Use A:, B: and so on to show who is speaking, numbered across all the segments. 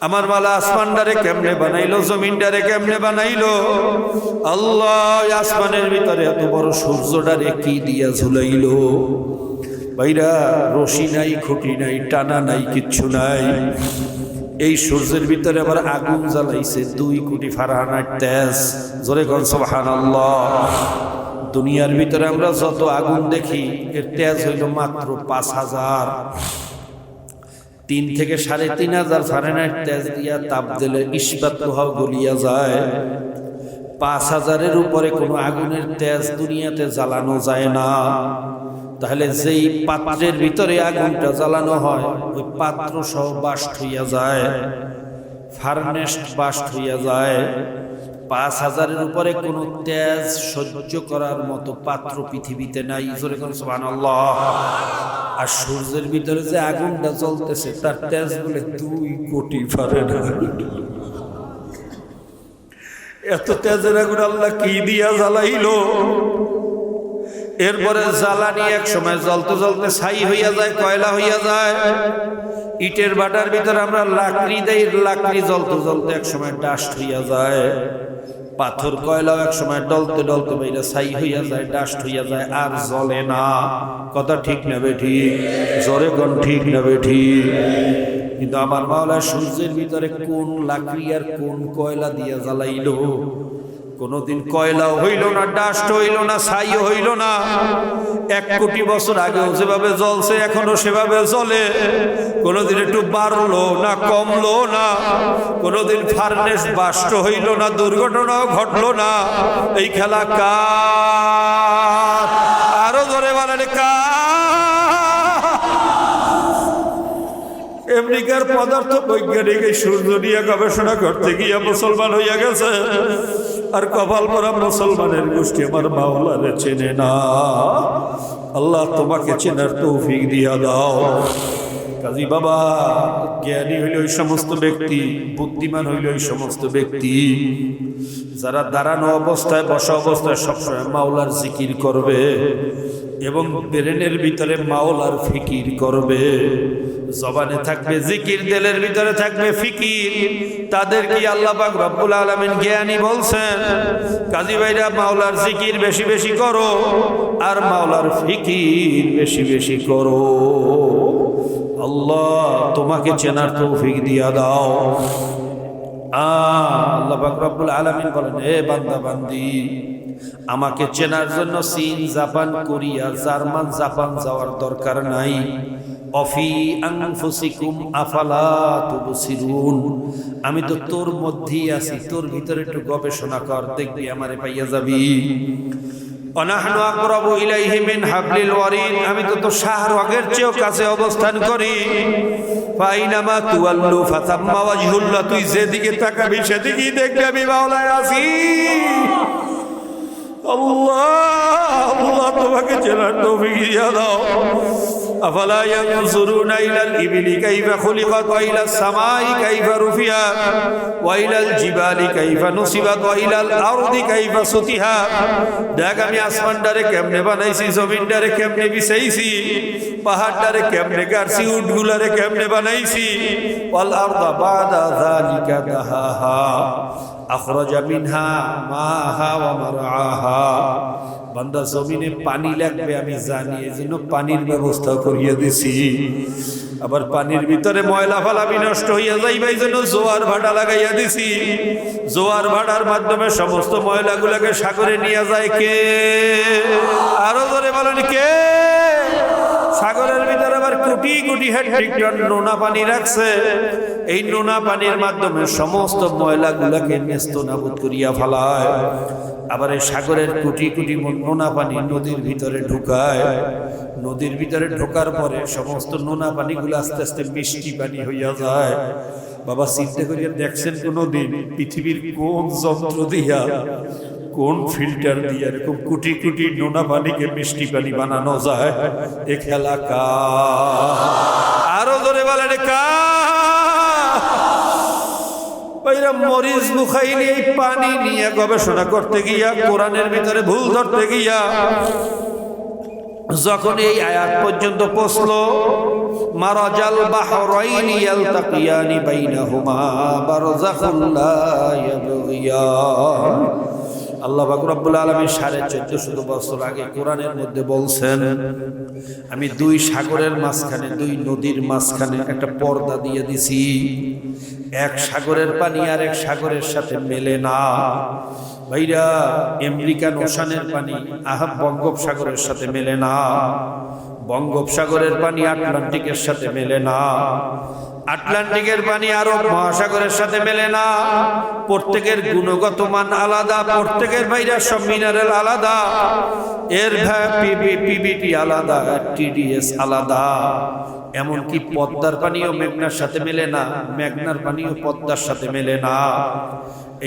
A: আমার মালা আসমানটারে কেমনে বানাইলো, জমিনটারে কেমনে বানাইলো? আল্লাহ আসমানের ভিতরে এত বড় সূর্যটারে কি দিয়া ঝুলাইলো? ভাইরা, রশি নাই, খুঁটি নাই, টানা নাই, কিচ্ছু নাই। এই সূর্যের ভিতরে আবার আগুন জ্বালাইছে 2 কোটি ফারাহানার তেজ। জোরে কোন সুবহানাল্লাহ। দুনিয়ার ভিতরে আমরা যত আগুন দেখি এর তেজ হইল মাত্র 5000। 3 থেকে 3500 ফারেনহাইট তেজ দিয়া তাপ দিলে ইস্পাত লোহা গলিয়া যায়। 5000-এর উপরে কোনো আগুনের তেজ দুনিয়াতে জ্বালানো যায় না। তাহলে যেই পাত্রের ভিতরে আগুনটা জ্বালানো হয় ওই পাত্র সহ বাস্ট হইয়া যায়, ফার্নেস বাস্ট হইয়া যায়। 5000-এর উপরে কোনো তেজ সহ্য করার মতো পাত্র পৃথিবীতে নাই। জোরে কোন সুবহানাল্লাহ। আর সূর্যের ভিতরে যে আগুনটা জ্বলতেছে তার তেজ বলে 2 কোটি ফারেনহাইট। এত তেজের আগুন আল্লাহ কি দিয়া জ্বালাইলো? এরপরে জ্বালানি এক সময় জ্বলতে জ্বলতে ছাই হইয়া যায়, কয়লা হইয়া যায়। ইটের বাটার ভিতরে আমরা লাকড়ি দেই, লাকড়ি জ্বলতে জ্বলতে এক সময় ডাস্ট হইয়া যায়। পাথর কয়লাও এক সময় ডলতে ডলতে বাইরে ছাই হইয়া যায়, ডাস্ট হইয়া যায়, আর জ্বলে না। কথা ঠিক না বেঠিক? জোরে কোন ঠিক না বেঠিক? কিন্তু আমার মাওলা সূর্যের ভিতরে কোন লাকড়ি আর কোন কয়লা দিয়া জ্বালাইলো? কোনদিন কয়লাও হইল না, ডাস্ট হইল না, ছাইও হইল না। 1 কোটি বছর আগেও যেভাবে জ্বলছে এখনো সেভাবে জ্বলে। কোনদিন একটু বাড়লো না, কমলো না। কোনদিন ফার্নেস বাস্ট হইল না, দুর্ঘটনাও ঘটলো না। এই খেলা কার? আরো ধরে বলেন কার? আমেরিকার পদার্থ বৈজ্ঞানিক এই সূর্য নিয়ে গবেষণা করতে গিয়ে মুসলমান হইয়া গেছে। আর কপাল পরা মুসলমানের গোষ্ঠী আমার মাওলারে চেনে না। আল্লাহ তোমাকে চেনার তৌফিক দিয়া দাও। কাজী বাবা, জ্ঞানী হইল ওই সমস্ত ব্যক্তি, বুদ্ধিমান হইল ওই সমস্ত ব্যক্তি যারা দাঁড়ানো অবস্থায়, বসা অবস্থায় সবসময় মাওলার জিকির করবে এবং ব্রেনের ভিতরে মাওলার ফিকির করবে। জবানে থাকবে জিকির, দিলের ভিতরে থাকবে ফিকির। তাদের কি আল্লাহ পাক রব্বুল আলামিন জ্ঞানী বলছেন। কাজী ভাইরা, মাওলার জিকির বেশি বেশি করো আর মাওলার ফিকির বেশি বেশি করো। আল্লাহ তোমাকে চেনার তৌফিক দিয়া দাও। আল্লাহ পাক রব্বুল আলামিন বলেন, হে বান্দা বান্দি, আমাকে চেনার জন্য চীন, জাপান, কোরিয়া, জার্মান, জাপান যাওয়ার দরকার নাই। অফি আনফুসিকুম আফালা তুবসিরুন। আমি তো তোর মধ্যেই আছি, তোর ভিতরে একটু গবেষণা কর, দেখবি আমারে পাইয়া যাবি। অনাহনু আকরাবু ইলাইহি মিন হাবলিল ওয়ারিদ। আমি তো তোর শাহরগের চেয়েও কাছে অবস্থান করি। ফাইনামা তুওয়াল্লু ফাতাম্মা ওয়াজহুল্লাহ। তুই যেদিকে তাকাবি সেদিকেই দেখবি আমি মাওলায় আছি। আল্লাহ আল্লাহ তোমাকে চেনার তৌফিক দিয়া দাও। আফালা ইয়ানজুরুনা ইলাল ইবিলি কাইফা খুলিকাত ওয়া ইলাস সামাই কাইফা রুফিয়াত ওয়া ইলাল জিবালি কাইফা নুসিবাত ওয়া ইলাল আরদি কাইফা সুতিহাত। দেখ আমি আসমানটারে কেমনে বানাইছি, জমিনটারে কেমনে বিছাইছি, পাহাড়টারে কেমনে গাড়ছি, উটগুলারে কেমনে বানাইছি। ওয়াল আরদা বাদা যালিকা দাহাহা আখরাজা মিনহা মাহা ওয়া মারআহা। বান্দা, জমিনে পানি লাগবে আমি জানি, এজন্য পানির ব্যবস্থা করিয়ে দিছি। আবার পানির ভিতরে ময়লা ফালাবি নষ্ট হইয়া যাইবে, এইজন্য জোয়ার ভাটা লাগাইয়া দিছি। জোয়ার ভাটার মাধ্যমে সমস্ত ময়লাগুলোকে সাগরে নিয়ে যায় কে? আরো জোরে বলেন কে? সাগরের ভিতরে আবার কোটি কোটি হেক্টর টন নোনা পানি রাখছে। এই নোনা পানির মাধ্যমে সমস্ত ময়লাগুলোকে নেস্তনাবুদ করিয়া ফেলায়। আবার এই সাগরের কোটি কোটি নোনা পানি নদীর ভিতরে ঢুকায়। নদীর ভিতরে ঢোকার পরে সমস্ত নোনা পানিগুলো আস্তে আস্তে মিষ্টি পানি হইয়া যায়। বাবা, চিন্তা করিয়া দেখছেন কোনদিন পৃথিবীর কোন যন্ত্র দিয়া, কোন ফিল্টার দিয়ে এরকম কোটি কোটি নোনা পানিকে মিষ্টি পানি বানানো যায়? এ খেলা কার? আরো ধরে বলেন কার? মরিচ বুখাইলি এই পানি নিয়ে গবেষণা করতে গিয়া, কোরআনের ভিতরে ভুল ধরতে গিয়া, যখন এই আয়াত পর্যন্ত পৌঁছলো মারাজাল বাহরাইনি ইয়ালতাকিয়ানি বাইনাহুমা বারযাখুন লা ইয়াবগিয়ান। আল্লাহ পাক রব্বুল আলামিন 1450 বছর আগে কোরআনের মধ্যে বলছেন, আমি দুই সাগরের মাঝখানে, দুই নদীর মাঝখানে একটা পর্দা দিয়ে দিছি। এক সাগরের পানি আর এক সাগরের সাথে মেলে না। ভাইরা, আমেরিকান ওশানের পানি বঙ্গোপসাগরের সাথে মেলে না, বঙ্গোপসাগরের পানি আটলান্টিকের সাথে মেলে না, আটলান্টিকের পানি আরব মহাসাগরের সাথে মেলে না। প্রত্যেকের গুণগত মান আলাদা, প্রত্যেকের ভাইরা সব মিনারেল আলাদা, এর পিবিটি আলাদা, টিডিএস আলাদা। এমনকি পদ্মার পানিও মেঘনার সাথে মেলে না, মেঘনার পানিও পদ্মার সাথে মেলে না।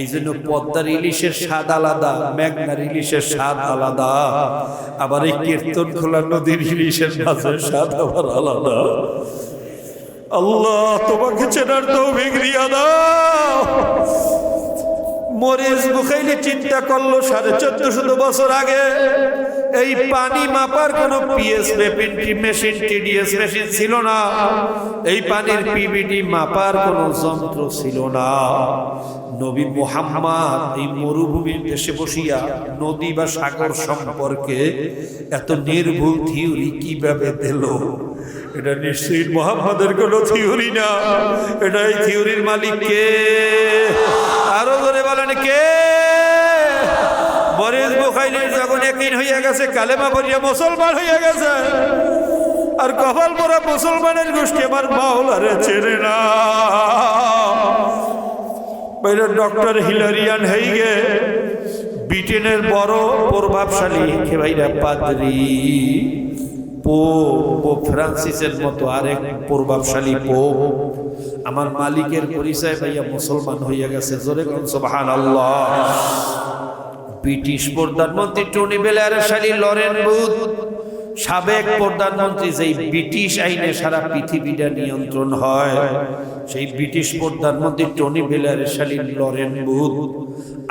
A: এই জন্য পদ্মার ইলিশের স্বাদ আলাদা, মেঘনার ইলিশের স্বাদ আলাদা। আবার এই কীর্তনখোলা নদীর ইলিশের মাছের স্বাদ আবার আলাদা। আল্লাহ তোমাকে চেনার তৌফিক দিয়া দাও। মরিস বুখাইলি চিন্তা করলো 1450 বছর আগে এই পানি মাপার কোনো পিএস মেশিন, টিডিএস মেশিন ছিল না। এই পানির পিবিডি মাপার কোনো যন্ত্র ছিল না। নবী মুহাম্মদ এই মরুভূমির দেশে বসিয়া নদী বা সাগর সম্পর্কে এত নির্ভুল থিওরি কিভাবে দিল? এটা নিশ্চয়ই মুহাম্মদের কোনো থিওরি না। এটা এই থিওরির মালিক কে? আরো ধরে বলেন কে? মরিস বুখাইলির যখন একদিন হইয়া গেছে, কালেমা পড়িয়া মুসলমান হইয়া গেছে, আর কপাল পরা মুসলমানের গোষ্ঠী আমার মাওলারে চেনে না। ডক্টর হিলারিয়ান হেইগে, ব্রিটেনের বড় প্রভাবশালী ভাইরা পাদ্রী, পোপ ফ্রান্সিসের মতো আরেক প্রভাবশালী পোপ আমার মালিকের পরিচয় পাইয়া মুসলমান হইয়া গেছে। জোরে কোন সুবহানাল্লাহ। ব্রিটিশ প্রধানমন্ত্রী টনি ব্লেয়ারের শালী লরেন বুথ, সাবেক প্রধানমন্ত্রী, যেই ব্রিটিশ আইনে সারা পৃথিবীটা নিয়ন্ত্রণ হয়, সেই ব্রিটিশ প্রধানমন্ত্রী টনি ব্লেয়ারের শালী লরেন বুথ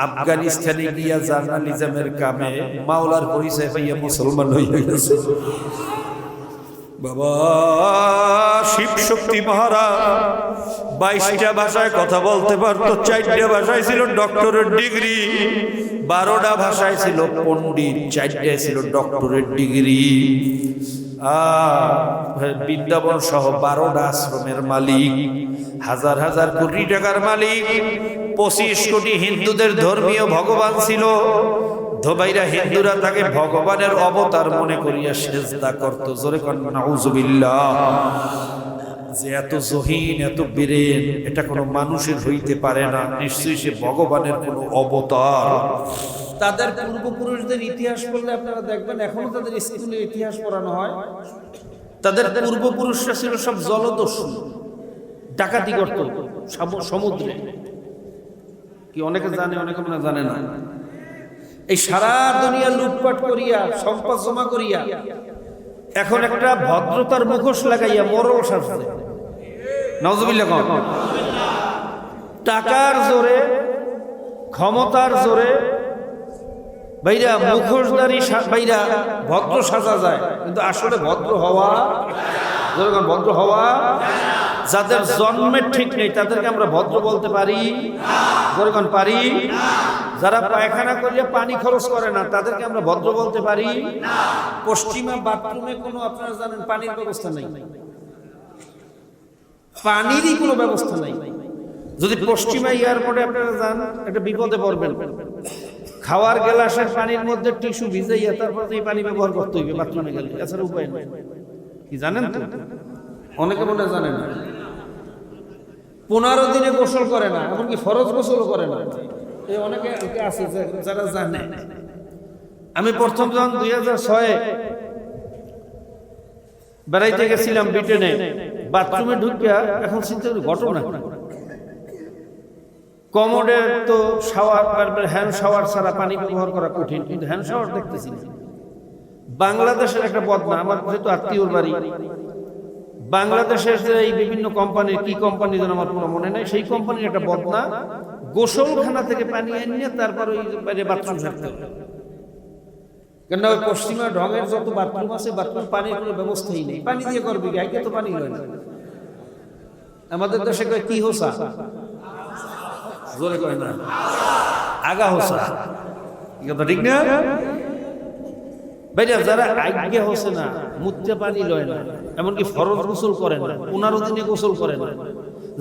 A: আফগানিস্তানে গিয়া জার্নালিজমের কামে মাওলার পরিচয় পাইয়া মুসলমান হইয়া গেছে। বাবা শিব শক্তি মহারাজ 22টা ভাষায় কথা বলতে পারতো, 4টা ভাষায় ছিল ডক্টরেট ডিগ্রি, 12টা ভাষায় ছিল পণ্ডিত, 4টায় ছিল ডক্টরেট ডিগ্রি। বৃন্দাবন সহ 12টা আশ্রমের মালিক, হাজার হাজার কোটি টাকার মালিক, 25 কোটি হিন্দুদের ধর্মীয় ভগবান ছিল। ধোবাইরা হিন্দুরা তাকে ভগবানের অবতার মনে করিয়া সেজদা করত। জোরে কোন নাউজুবিল্লাহ। যে এত জহিন, এত বীরেন, এটা কোনো মানুষের হইতে পারে না, নিশ্চয়ই সে ভগবানের কোনো অবতার। তাদের পূর্বপুরুষদের ইতিহাস পড়লে আপনারা দেখবেন এখনো তাদের স্কুলে ইতিহাস পড়ানো হয়। তাদের পূর্বপুরুষরা ছিল সব জলদস্যু, ডাকাতি করত সমুদ্রে। কি অনেকে জানে, অনেকে মনে জানে না। এই সারা দুনিয়া লুটপাট করিয়া, সম্পদ জমা করিয়া, এখন একটা ভদ্রতার মুখোশ লাগাইয়া মরল সাজছে। নাউজুবিল্লাহ। টাকার জোরে, ক্ষমতার জোরে ভাইরা মুখোশধারী ভাইরা ভদ্র সাজা যায়, কিন্তু আসলে ভদ্র হওয়া, ভদ্র হওয়া যাদের জন্মের ঠিক নেই তাদেরকে আমরা ভদ্র বলতে পারি? যেরকম পারি? যারা পায়খানা করিয়া পানি খরচ করে না তাদেরকে আমরা ভদ্র বলতে পারি? পশ্চিমা বাথরুমে কোনো, আপনারা জানেন, পানির ব্যবস্থা নেই, পানিরই কোনো ব্যবস্থা নাই। যদি পশ্চিমা এয়ারপোর্টে আপনারা যান, একটা বিপদে পড়বেন। খাওয়ার গ্লাসের পানির মধ্যে টিস্যু ভিজাইয়া তারপর এই পানি ব্যবহার করতে হইবে বাথরুমে গেলে, এছাড়া উপায় নেই। কি জানেন তো? অনেকে মনে জানেন না। 15 দিনে গোসল করে না, এমনকি ফরজ গোসল করে না। এই অনেকে আছে যারা জানে। আমি প্রথম যখন 2006 বেড়াইতে গেছিলাম ব্রিটেনে, বাথরুমে ঢুকিয়া এখন চিন্তা করি ঘটনা, কমোডের তো শাওয়ার, হ্যান্ড শাওয়ার ছাড়া পানি ব্যবহার করা কঠিন, কিন্তু হ্যান্ড শাওয়ার দেখতেছি। বাংলাদেশের একটা বদনা, আমার যেহেতু আত্মীয়র বাড়ি বাংলাদেশের, যে এই বিভিন্ন কোম্পানির, কি কোম্পানি যেন আমার কোনো মনে নাই, সেই কোম্পানির একটা বদনা, গোসলখানা থেকে পানি এনে তারপর ওই বাইরে বাথরুম সারতে হবে।
B: কেন ওই পশ্চিমা ঢঙের যত বাথরুম আছে বাথরুম পানির কোনো ব্যবস্থাই নেই, পানি দিয়ে করবি গাইকে তো পানি হয় না। আমাদের দেশে কয় কি হোসা, জোরে কয় না আগা হোসা, কথা ঠিক না ভাইরা? যারা আজ্ঞা হোসে না, মুত্তে পানি লয় না, এমনকি ফরজ গোসল করে না, 15 দিনে গোসল করে না,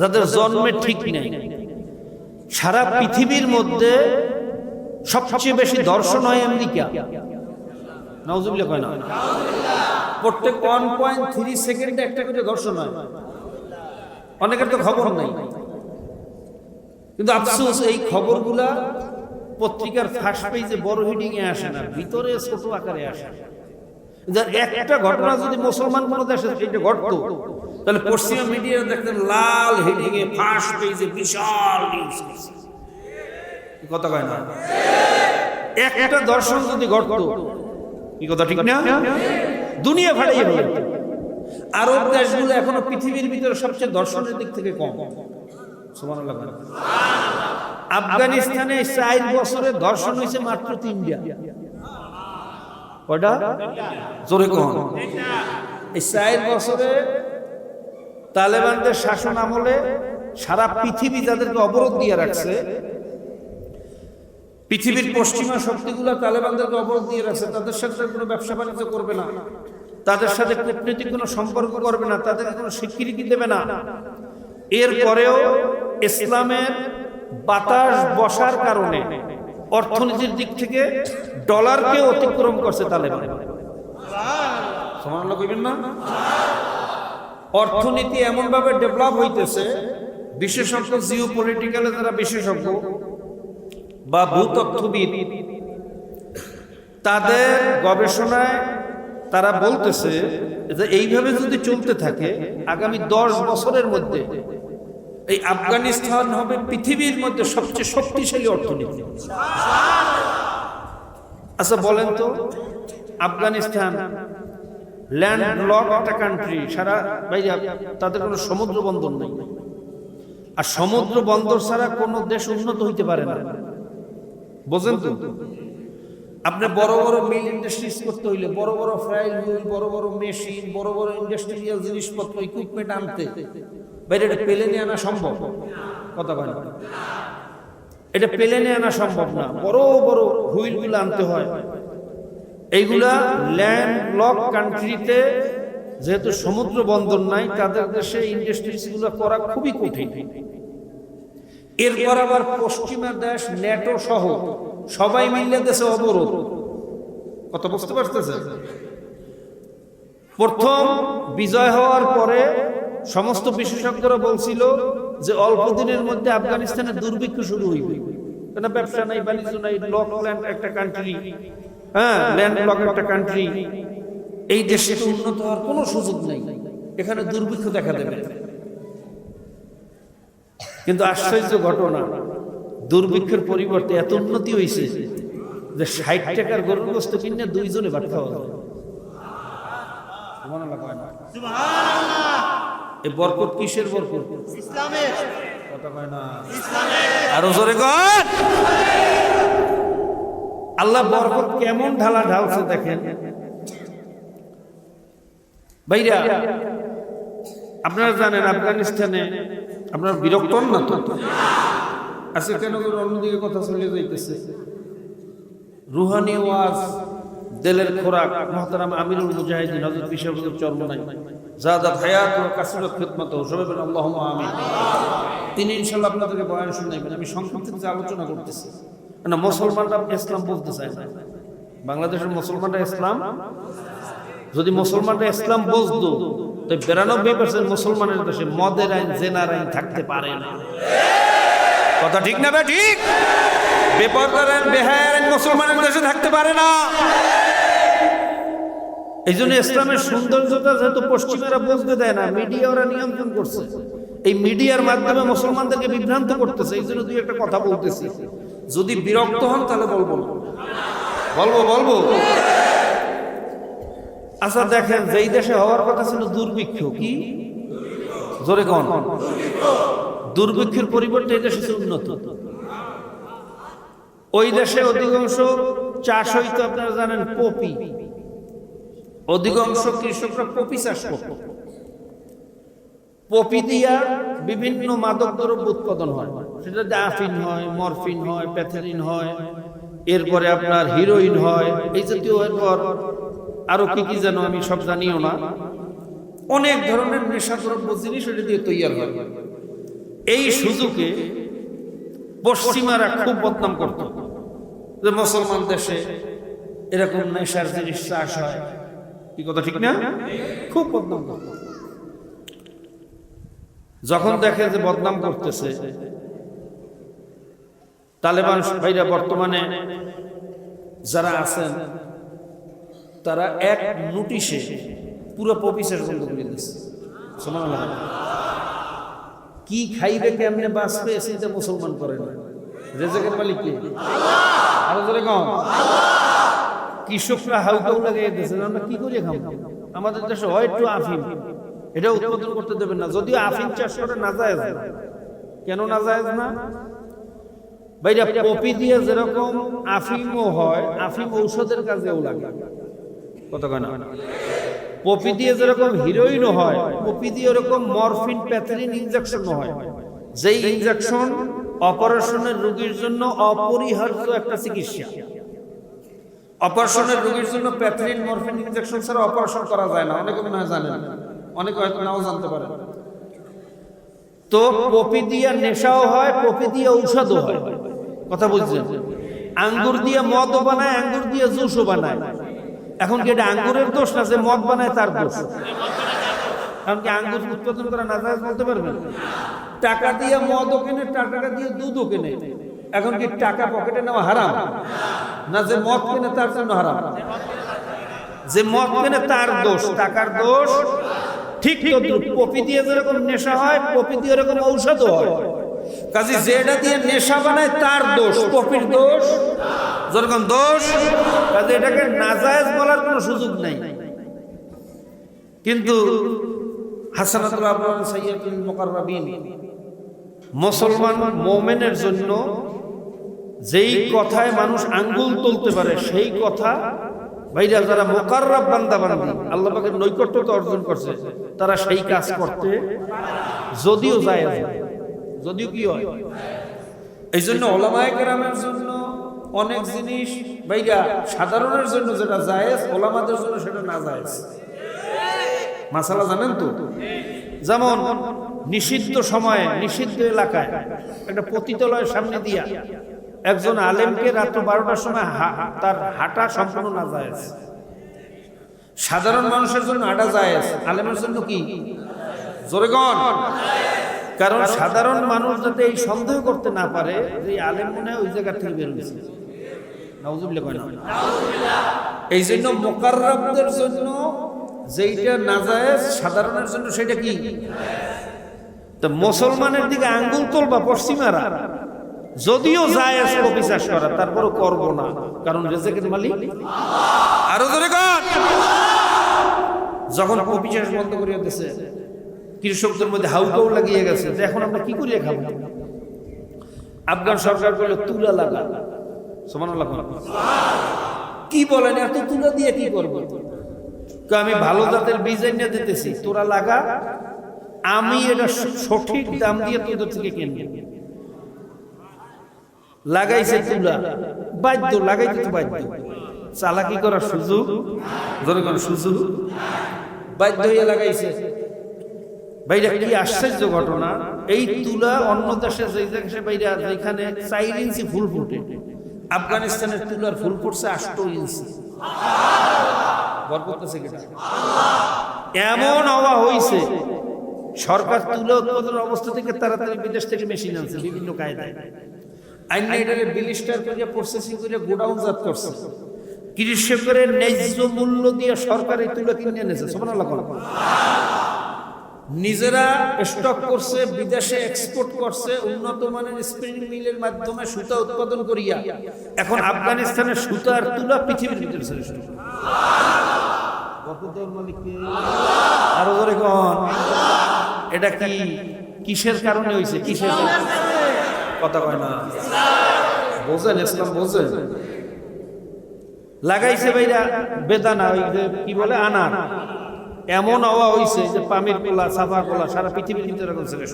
B: যাদের জন্মে ঠিক নেই, সারা পৃথিবীর মধ্যে সবচেয়ে বেশি দর্শন হয় আমেরিকা। নাউজুবিল্লাহ কয় না? প্রত্যেক 1.3 সেকেন্ডে একটা করে দর্শন হয়। অনেকের তো খবর নাই, কিন্তু আফসোস এই খবরগুলা পত্রিকার ফার্স্ট পেজে বড় হেডিং এ আসে না, ভিতরে ছোট আকারে আসে। একটা ঘটনা যদি মুসলমান কোন দেশে এটা ঘটতো, তাহলে পশ্চিমা মিডিয়া দেখতেন লাল হেডিং এ ফার্স্ট পেজে বিশাল নিউজ। কথা কয় না? একটা দর্শন যদি ঘটতো, কি কথা ঠিক না? দুনিয়া ফাটাইয়ে ফেলে। আরব দেশগুলো এখনো পৃথিবীর ভিতরে সবচেয়ে দর্শনের দিক থেকে কম। সুবহানাল্লাহ। আফগানিস্তানে 4 বছরে দর্শন হয়েছে মাত্র 3টা। কয়টা? জোরে কোন? এই 4 বছরে তালেবানদের শাসন আমলে সারা পৃথিবী যাদেরকে অবরোধ দিয়ে রাখছে, পৃথিবীর পশ্চিমা শক্তিগুলো তালেবানদেরকে অবরোধ দিয়ে রাখছে, তাদের সাথে কোনো ব্যবসা বাণিজ্য করবে না, তাদের সাথে কূটনৈতিক কোনো সম্পর্ক করবে না, তাদেরকে কোনো স্বীকৃতি দেবে না। এরপরেও ইসলামের বাতাস বসার কারণে অর্থনীতির দিক থেকে ডলারকে অতিক্রম করছে তালেবান। সুবহানাল্লাহ কইবেন না? অর্থনীতি এমন ভাবে ডেভেলপ হইতেছে, বিশেষজ্ঞ জিওপলিটিক্যালে যারা বিশেষজ্ঞ বা ভূতত্ত্ববিদ, তাদের গবেষণায় তারা বলতেছে যে এইভাবে যদি চলতে থাকে আগামী 10 বছরের মধ্যে এই আফগানিস্তান হবে পৃথিবীর মধ্যে সবচেয়ে শক্তিশালী অর্থনীতি। আচ্ছা বলেন তো, আফগানিস্তান ল্যান্ডলক একটা কান্ট্রি, সারা ভাইয়া তাদের কোনো সমুদ্র বন্দর নেই, আর সমুদ্র বন্দর ছাড়া কোনো দেশ উন্নত হইতে পারে না। বোঝেন তো? আপনি বড় বড় মিল ইন্ডাস্ট্রিজ করতে হইলে বড় বড় ফ্রাইল হুইল, বড় বড় মেশিন, বড় বড় ইন্ডাস্ট্রিয়াল জিনিসপত্র, ইকুইপমেন্ট আনতে বাইরে এটা প্লেনে আনা সম্ভব? কথা বলেন, এটা প্লেনে আনা সম্ভব না। বড় বড় হুইলগুলো আনতে হয়। এইগুলা ল্যান্ডলক কান্ট্রিতে যেহেতু সমুদ্র বন্দর নাই, তাদের দেশে ইন্ডাস্ট্রিজ গুলো করা খুবই কঠিন। এরপর আবার পশ্চিমা দেশ ন্যাটো সহ সবাই মিলে দেশে অবরোধ। কত বুঝতে পারতেছে? প্রথম বিজয় হওয়ার পরে সমস্ত বিশেষজ্ঞরা বলছিল যে অল্প দিনের মধ্যে আফগানিস্তানের দুর্ভিক্ষ শুরু হইবে, কেন ব্যবসা নাই, বাণিজ্য নাই, লকল্যান্ড একটা কান্ট্রি, হ্যাঁ ল্যান্ডলক একটা কান্ট্রি, এই দেশে উন্নত হওয়ার কোনো সুযোগ নেই, এখানে দুর্ভিক্ষ দেখা দেবে। কিন্তু আশ্চর্য ঘটনা, দুর্ভিক্ষের পরিবর্তে এত উন্নতি হয়েছে যে 60 টাকার গরুর গোশত কিনে 2 জনে ভাত খাওয়া যায়। এই বরকত কিসের বরকত? ইসলামের। কথা কয় না? ইসলামের। আরো জোরে কর। আল্লাহ বরকত কেমন ঢালা ঢালছে দেখেন ভাইরা। আপনারা জানেন আফগানিস্তানে, আপনার বিরক্ত হন না তো? আজকে কেন অন্যদিকে কথা চলে যাইতেছে। রুহানি ওয়াজ, দিলের খোরাক, মুহতারাম আমিরুল মুজাহিদিন হযরত বিশর হুজুর চরমনাই জাদাত হায়াত ওয়া কাসরাত খিদমত, সবাই বলেন আল্লাহুম্মা আমিন। তিনি ইনশাআল্লাহ আপনাদেরকে বয়ান শুনাইবেন। আমি সংক্ষিপ্ত যে আলোচনা করতেছি, না মুসলমানরা ইসলাম বলতে চায় না। বাংলাদেশের মুসলমানরা ইসলাম, যদি মুসলমানরা ইসলাম বুঝতো তো 92% মুসলমানের দেশে মদের আইন, জেনার আইন থাকতে পারে না। কথা ঠিক না বে ঠিক? বেপরদার আইন, বেহায়ার আইন মুসলমানের দেশে থাকতে পারে না। এই জন্য ইসলামের সৌন্দর্যতা যেহেতু পশ্চিমারা বুঝতে দেয় না, মিডিয়া ওরা নিয়ন্ত্রণ করছে। এই মিডিয়ার মাধ্যমে মুসলমানদেরকে বিভ্রান্ত করতেছে। এই জন্য দুই একটা কথা বলতেছি, যদি বিরক্ত হন তাহলে বলবো। আচ্ছা দেখেন, যেই দেশে হওয়ার কথা ছিল দুর্ভিক্ষ, কি জোরে কোন? দুর্ভিক্ষের পরিবর্তে এই দেশে উন্নত। ওই দেশে অধিকাংশ চাষ হইতো আপনারা জানেন পপি, অধিকাংশ কৃষকরা পপি চাষ করত। পপি দিয়া বিভিন্ন মাদক দ্রব্য উৎপাদন হয়, সেটা আফিন হয়, মরফিন হয়, প্যাথেরিন হয়, এরপরে আপনার হিরোইন হয়, এই জাতীয়। এরপর আরো কি কি যেন আমি সব জানিও না, অনেক ধরনের নেশাদ্রব্য জিনিস এটা দিয়ে তৈরি হয়। এই সুযোগে পশ্চিমারা খুব বদনাম করত যে মুসলমান দেশে এরকম নেশার জিনিস চাষ হয়, কি কথা ঠিক না? খুব বদনাম করত। যখন দেখে যে বদনাম করতেছে, তালেবান ভাইরা বর্তমানে যারা আছেন তারা এক নোটিশে পুরো পপি চাষ বন্ধ করে দিচ্ছে। কি খাইবে, কেমনে বাঁচবে, সেটা মুসলমান করে না। রেজেকের মালিক কে? আরো জোরে কম। কৃষকরা হাউকাউ লাগিয়ে দিয়েছে, আমরা কি করে খাবো? আমাদের দেশে হয় একটু আফিম, এটা উৎপাদন করতে দেবেন না। যদিও আফিম চাষ করে না যায়, কেন না যায় না ভাইরা? পপি দিয়ে যেরকম আফিমও হয়, আফিম ঔষধের কাজেও লাগে, কত কেন? পপি দিয়ে যেরকম হিরোইনও হয়, পপি দিয়ে ওরকম মরফিন, প্যাথেরিন ইনজেকশনও হয়। যেই ইনজেকশন অপারেশনের রোগীর জন্য অপরিহার্য একটা চিকিৎসা। অপারেশনের রোগীর জন্য প্যাথেরিন, মরফিন ইনজেকশন ছাড়া অপারেশন করা যায় না। অনেকে মনে হয় জানেন, অনেকে হয়তো নাও জানতে পারে। তো পপি দিয়ে নেশাও হয়, পপি দিয়ে ঔষধও হয়, কথা বুঝছেন? আঙ্গুর দিয়ে মদও বানায়, আঙ্গুর দিয়ে জুসও বানায়। এখন কি এটা আঙ্গুরের দোষ না যে মদ বানায় তার দোষ? কারণ কি আঙ্গুর উৎপাদন করা না যায় বলতে পারবেন? টাকা দিয়ে মদও কেনে, টাকা দিয়ে দুধও কেনে। এখন কি টাকা পকেটে নেওয়া হারাম না যে মদ কেনে তার জন্য হারাম? যে মদ কেনে তার দোষ, টাকার দোষ। ঠিক পপি দিয়ে যেরকম নেশা হয়, পপি দিয়ে এরকম ঔষধও হয়। কাজে যেটা দিয়ে নেশা বানায় তার দোষ, পপির দোষ যেরকম দোষ। কাজে এটাকে নাজায়েজ বলার কোনো সুযোগ নাই। কিন্তু হাসানাতুল আবরার সাইয়্যিদুল মুকাররাবিন, মুসলমান মুমিনের জন্য যেই কথায় মানুষ আঙ্গুল তুলতে পারে, সেই কথা ভাইরা যারা মুকাররাব বান্দা বান্দি, আল্লাহ পাকের নৈকট্যতা অর্জন করছে, তারা সেই কাজ করতে যদিও জায়েজ, যদিও কি হয়। এই জন্য ওলামায়ে কেরামের জন্য অনেক জিনিস ভাইরা সাধারণের জন্য যেটা জায়েজ, ওলামাদের জন্য সেটা না জায়েজ। মাসালা জানেন তো? যেমন নিষিদ্ধ সময়ে, নিষিদ্ধ এলাকায় একটা পতিতালয়ের সামনে দিয়া একজন আলেমকে রাত 12টার সময় তার হাঁটা সম্পূর্ণ না জায়েজ। সাধারণ মানুষের জন্য হাঁটা জায়েজ, আলেমের জন্য কি? জোরে কোন? কারণ সাধারণ মানুষ যাতে এই সন্দেহ করতে না পারে যে আলেম মনে হয় ওই জায়গা থেকে বের হয়েছে। নাউজুবিল্লাহ কয় না? এই জন্য মুকাররাবদের জন্য যেইটা নাজায়েজ, সাধারণের জন্য সেটা কি? তো মুসলমানের দিকে আঙ্গুল তুলবা পশ্চিমারা, যদিও জায়েজ পপি চাষ করা, তারপরও করব না, কারণ রিজিকের মালিক আল্লাহ। আরো জোরে কর। যখন পপি চাষ বন্ধ করে দিয়েছে, কৃষকদের মধ্যে হাউকাউ লাগিয়ে গেছে যে এখন আমরা কি করিয়ে খাবো? আফগান সরকার বলে তুলা লাগা। সুবহানাল্লাহ। কি বলেন, এত তুলা দিয়ে কি করবো? আমি ভালো জাতের বীজ এনে দিতেছি, তোরা লাগা, আমি এটা সঠিক দাম দিয়ে তোদের থেকে কিনবো। লাগাইছে তুলা, বাধ্য, লাগাইতে তো বাধ্য। চালাকি করার সুযোগ, ধরে কোন সুযোগ, বাধ্য হয়ে লাগাইছে। ভাইরা কি আশ্চর্য ঘটনা! এই তুলা অন্য দেশে যেখানে 4 ইঞ্চি ফুল ফুটে, আফগানিস্তানের তুলার ফুল ফুটছে 8 ইঞ্চি। এমন হওয়া হয়েছে, সরকার তুলা উৎপাদনের অবস্থা থেকে তাড়াতাড়ি বিদেশ থেকে মেশিন আনছে বিভিন্ন কায়দায়, আইনা এটাকে বিলিস্টার করে প্রসেসিং করে গোডাউনজাত করছে। কৃষকের ন্যায্য মূল্য দিয়ে সরকার এই তুলা কিনে এনেছে। সুবহানাল্লাহ। নিজেরা স্টক করছে, বিদেশে এক্সপোর্ট করছে, উন্নত মানের স্পিনিং মিলের মাধ্যমে সুতা উৎপাদন করিয়া এখন আফগানিস্তানের সুতা আর তুলা পৃথিবীর ভিতরে শ্রেষ্ঠ। আরো ধরে কোন? এটা কি কিসের কারণে হয়েছে? কিসের কথা কয় না? বোঝেন? ইসলাম বোঝেন? লাগাইছে ভাইরা বেদানা, ওই যে কি বলে আনার, এমন হওয়া হয়েছে যে পামির কোলা, সাফা কোলা সারা পৃথিবীর ভিতরে এখন ছেড়ে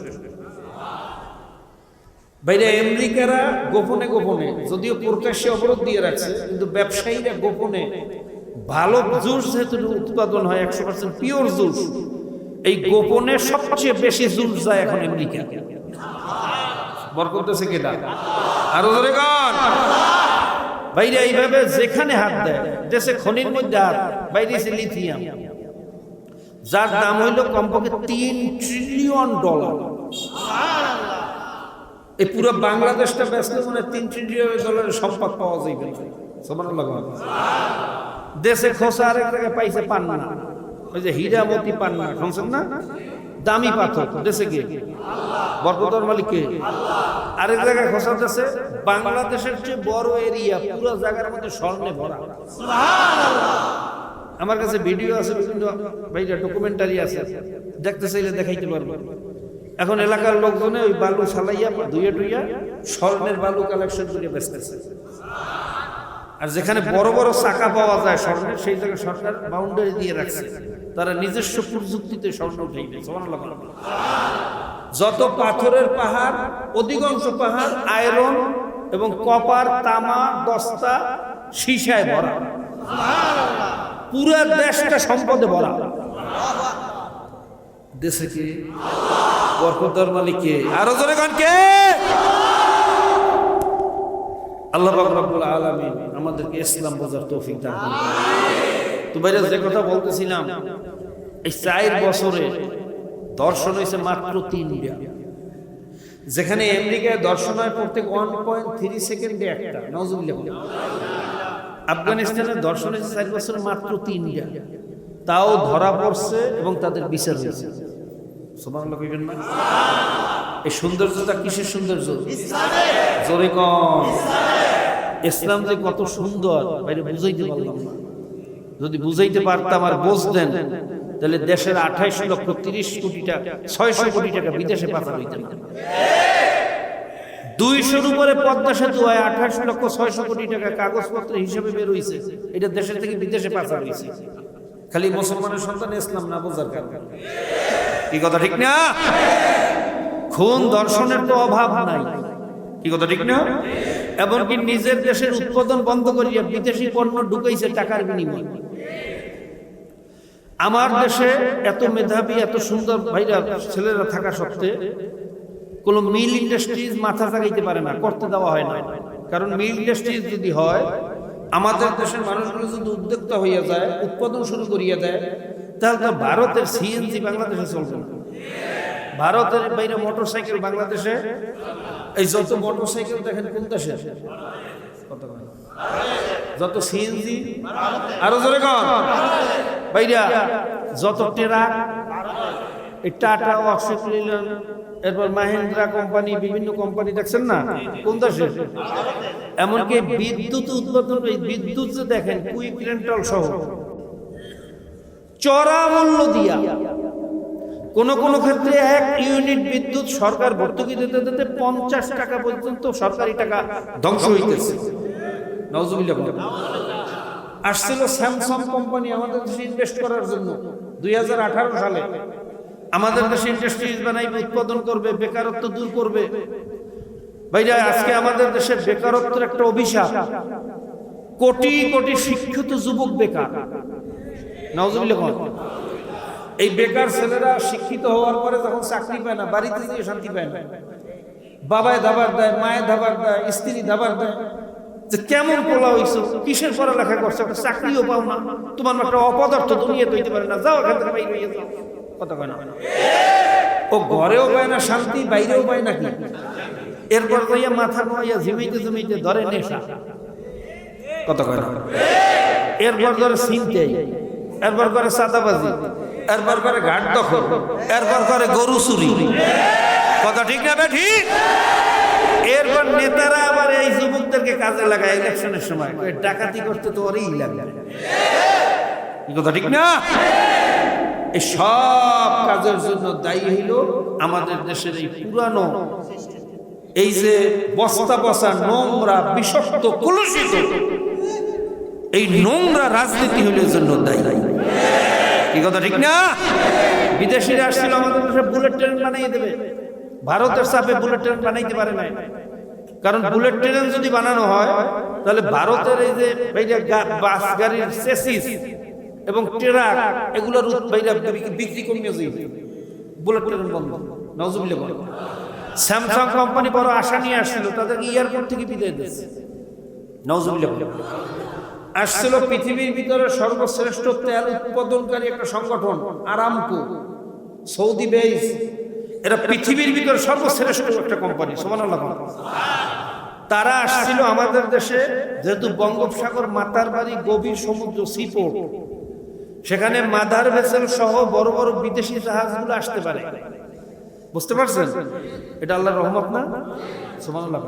B: ভাইরা। আমেরিকারা গোপনে গোপনে, যদিও প্রকাশ্যে অবরোধ দিয়ে রাখছে, কিন্তু ব্যবসায়ীরা গোপনে ভালো জুস যেহেতু উৎপাদন হয় 100% পিওর জুস, এই গোপনে সবচেয়ে বেশি জুস যায় এখন আমেরিকা। বরকত আছে কেটা? আরো ধরে গান বাইরে এইভাবে যেখানে হাত দেয়, দেশে খনির মধ্যে হাত, বাইরে লিথিয়াম, যার দাম হইল কমপক্ষে $3 ট্রিলিয়ন। এই পুরো বাংলাদেশটা ব্যস্ত মানে $3 ট্রিলিয়ন সম্পদ পাওয়া যায়। দেশে খোসা আরেক জায়গায় পাইছে পান্না, ওই যে হীরামতি পান্না শুনছেন না, দামি পাথর, দেশে কে? বরকতের মালিক কে? আরেক জায়গায় খোসা দেশে, বাংলাদেশের চেয়ে বড় এরিয়া, পুরো জায়গার মধ্যে স্বর্ণে ভরা। আমার কাছে ভিডিও আছে, বিভিন্ন ভাইরা ডকুমেন্টারি আছে, দেখতে চাইলে দেখাইতে পারবো। এখন এলাকার লোকজনে ওই বালু সালাইয়া ধুইয়া টুইয়া স্বর্ণের বালু কালেকশন করে বেচতেছে। আর যেখানে বড় বড় চাকা পাওয়া যায় স্বর্ণের, সেই জায়গায় সরকার বাউন্ডারি দিয়ে রাখছে, তারা নিজস্ব প্রযুক্তিতে স্বর্ণ উঠাইবে। যত পাথরের পাহাড়, অধিকাংশ পাহাড় আয়রন এবং কপার, তামা, দস্তা, সীসায় ভরা, পুরা দেশটা সম্পদে ভরা। দেশে কি বরকতের মালিক কে? আরো জোরে গান কে? আল্লাহ পাক রব্বুল আলামিন আমাদেরকে ইসলাম বোঝার তৌফিক দান করুন। তো ভাইরা যে কথা বলতেছিলাম, এই 4 বছরে দর্শন হয়েছে মাত্র 3টা। যেখানে আমেরিকায় দর্শন হয় প্রত্যেক 1.3 সেকেন্ডে একটা। নাউজুবিল্লাহ। আফগানিস্তানে দর্শন হয়েছে 4 বছরে মাত্র 3টা, তাও ধরা পড়ছে এবং তাদের বিচার হয়েছে। সুবহানাল্লাহ কইবেন না? এই সৌন্দর্যটা কিসের সৌন্দর্য? জোরে কম। ইসলাম যে কত সুন্দর বাইরে বুঝাইতে পারলাম না। যদি বুঝাইতে পারতাম আর বুঝতেন, তাহলে দেশের 28,30,00,000 600 কোটি টাকা বিদেশে পাচার হইতেন। 200-র উপরে পদ্মা সেতু হয়, 28,600 কোটি টাকা কাগজপত্র হিসেবে বের হইছে। এটা দেশের থেকে বিদেশে পাচার হইছে, খালি মুসলমানের সন্তান ইসলাম না বোঝার কারণে। কি কথা ঠিক না? খুন দর্শনের তো অভাব নাই। কি কথা ঠিক না? এমনকি নিজের দেশের উৎপাদন বন্ধ করিয়া বিদেশি পণ্য ঢুকাইছে টাকার বিনিময়ে। আমার দেশে এত মেধাবী, এত সুন্দর ভাইরা ছেলেরা থাকা সত্ত্বে কোন মিল ইন্ডাস্ট্রিজ মাথা জাগাইতে পারে না, করতে দেওয়া হয় না। কারণ মিল ইন্ডাস্ট্রিজ যদি হয়, আমাদের দেশের মানুষগুলো যদি উদ্যোক্তা হইয়া যায়, উৎপাদন শুরু করিয়া দেয়, তাহলে তো ভারতের সিএনজি বাংলাদেশে চলবে না। ভারতের বাইরে মোটরসাইকেল বাংলাদেশে, এই যত মোটরসাইকেল দেখেন কোন দেশে? যত সিএনজি, আরো জোরে কর ভাইরা, যত ট্রাক, এই টাটা, অক্সিজেন, এরপর মাহিন্দ্রা কোম্পানি, বিভিন্ন কোম্পানি দেখছেন না কোন দেশে? এমনকি বিদ্যুৎ উৎপাদন, এই বিদ্যুৎ যে দেখেন কুইক রেন্টাল সহ চড়া মূল্য দিয়া, কোন কোন ক্ষেত্রে 1 ইউনিট বিদ্যুৎ সরকার ভর্তুকি দিতে দিতে 50 টাকা পর্যন্ত সরকারি টাকা ধ্বংস হইতেছে। নাউজুবিল্লাহ। আসছিল স্যামসাং কোম্পানি আমাদের দেশে ইনভেস্ট করার জন্য 2018 সালে। আমাদের দেশে ইন্ডাস্ট্রিজ বানাইবে, উৎপাদন করবে, বেকারত্ব দূর করবে। ভাইরা আজকে আমাদের দেশে বেকারত্বের একটা অভিশাপ, কোটি কোটি শিক্ষিত যুবক বেকার। নাউজুবিল্লাহ। এই বেকার ছেলেরা শিক্ষিত হওয়ার পরে যখন চাকরি পায় না, বাড়িতে গিয়ে শান্তি পায় না। বাবায় দাবার দেয়, মায়ের দাবার দেয়, স্ত্রী দাবার দেয় যে কেমন পোলা হইছো, কিসের পড়ালেখা করছো, চাকরিও পাও না, তোমার একটা অপদার্থ দুনিয়া তৈরি পারে না, যাও এখান থেকে বাইরে হয়ে যাও। কথা কয় না? ও ঘরেও পায় না শান্তি, বাইরেও পায় নাকি? এরপর যাইয়া মাথা নোয়াইয়া ঝিমাইতে ঝিমাইতে ধরে নেশা। কথা কয় না? এরপর ধরে ছিনতে, এরপর করে চাঁদাবাজি, এরপর করে ঘাট দখল, এরপর করে গরু চুরি। কথা ঠিক না বে ঠিক? এরপর নেতারা আবার এই যুবকদেরকে কাজে লাগায় ইলেকশনের সময়, ডাকাতি করতে তো ওরই লাগে। কথা ঠিক না? এই সব কাজের জন্য দায়ী হইল আমাদের দেশের এই পুরানো, এই যে বস্তা বসা, নোংরা, বিষাক্ত, কলুষিত
A: এই নোংরা রাজনীতি হলো এর জন্য দায়ী। কি কথা ঠিক না?
B: বিদেশিরা আসছিল আমাদের দেশে বুলেট ট্রেন বানিয়ে দেবে, ভারতের চাপে বুলেট ট্রেন বানাইতে পারে না। কারণ বুলেট ট্রেন যদি বানানো হয় তাহলে ভারতের এই যে বাস গাড়ির চেসিস এবং ট্রাক এগুলোর বিক্রি কমিয়ে যাবে, বুলেট ট্রেন বন্ধ। নাউজুবিল্লাহ বলে স্যামসাং কোম্পানি বড় আশা নিয়ে আসছিল, তাদেরকে এয়ারপোর্ট থেকে বিদায় দিয়েছে। নাউজুবিল্লাহ বলে আসছিল পৃথিবীর ভিতরে সর্বশ্রেষ্ঠ তেল উৎপাদনকারী একটা সংগঠন আরামকো, সৌদি বেস, এরা পৃথিবীর ভিতরে সর্বশ্রেষ্ঠ একটা কোম্পানি। সুবহানাল্লাহ। তারা আসছিল আমাদের দেশে, যেহেতু বঙ্গোপসাগর মাতার বাড়ি, গভীর সমুদ্র, সিপোর্ট, সেখানে মাদার ভেসেল সহ বড় বড় বিদেশি জাহাজগুলো আসতে পারে। বুঝতে পারছেন? এটা আল্লাহর রহমত না? সুবহানাল্লাহ।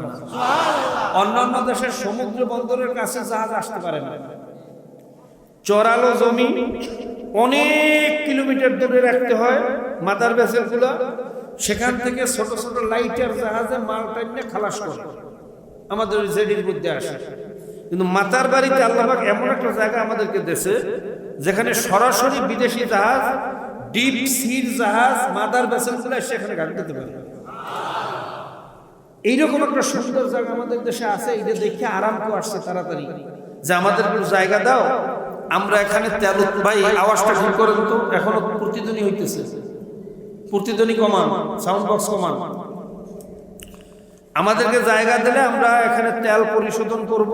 B: অন্যান্য দেশের সমুদ্র বন্দরের কাছে জাহাজ আসতে পারে না। চড়ালো জমি অনেক কিলোমিটার দূরে রাখতে হয় মাদার ভেসেলগুলো, সেখান থেকে ছোট ছোট লাইটার জাহাজে মাল টাইনে খালাস করে আমাদের জেডির মধ্যে আসে। কিন্তু মাতার বাড়িতে আল্লাহ পাক এমন একটা জায়গা আমাদেরকে দেশে, যেখানে সরাসরি বিদেশি জাহাজ, ডিপ সির জাহাজ, মাদার ভেসেলগুলো সেখানে ঘাট দিতে পারে। এইরকম একটা সুন্দর জায়গা আমাদের দেশে আছে। এটা দেখে আরামকো আসছে তাড়াতাড়ি যে আমাদের একটু জায়গা দাও, আমরা এখানে তেল। ভাই আওয়াজটা শুরু করেন তো, এখনো প্রতিধ্বনি হইতেছে, প্রতিধ্বনি কমান, সাউন্ড বক্স কমান। আমাদেরকে জায়গা দিলে আমরা এখানে তেল পরিশোধন করব,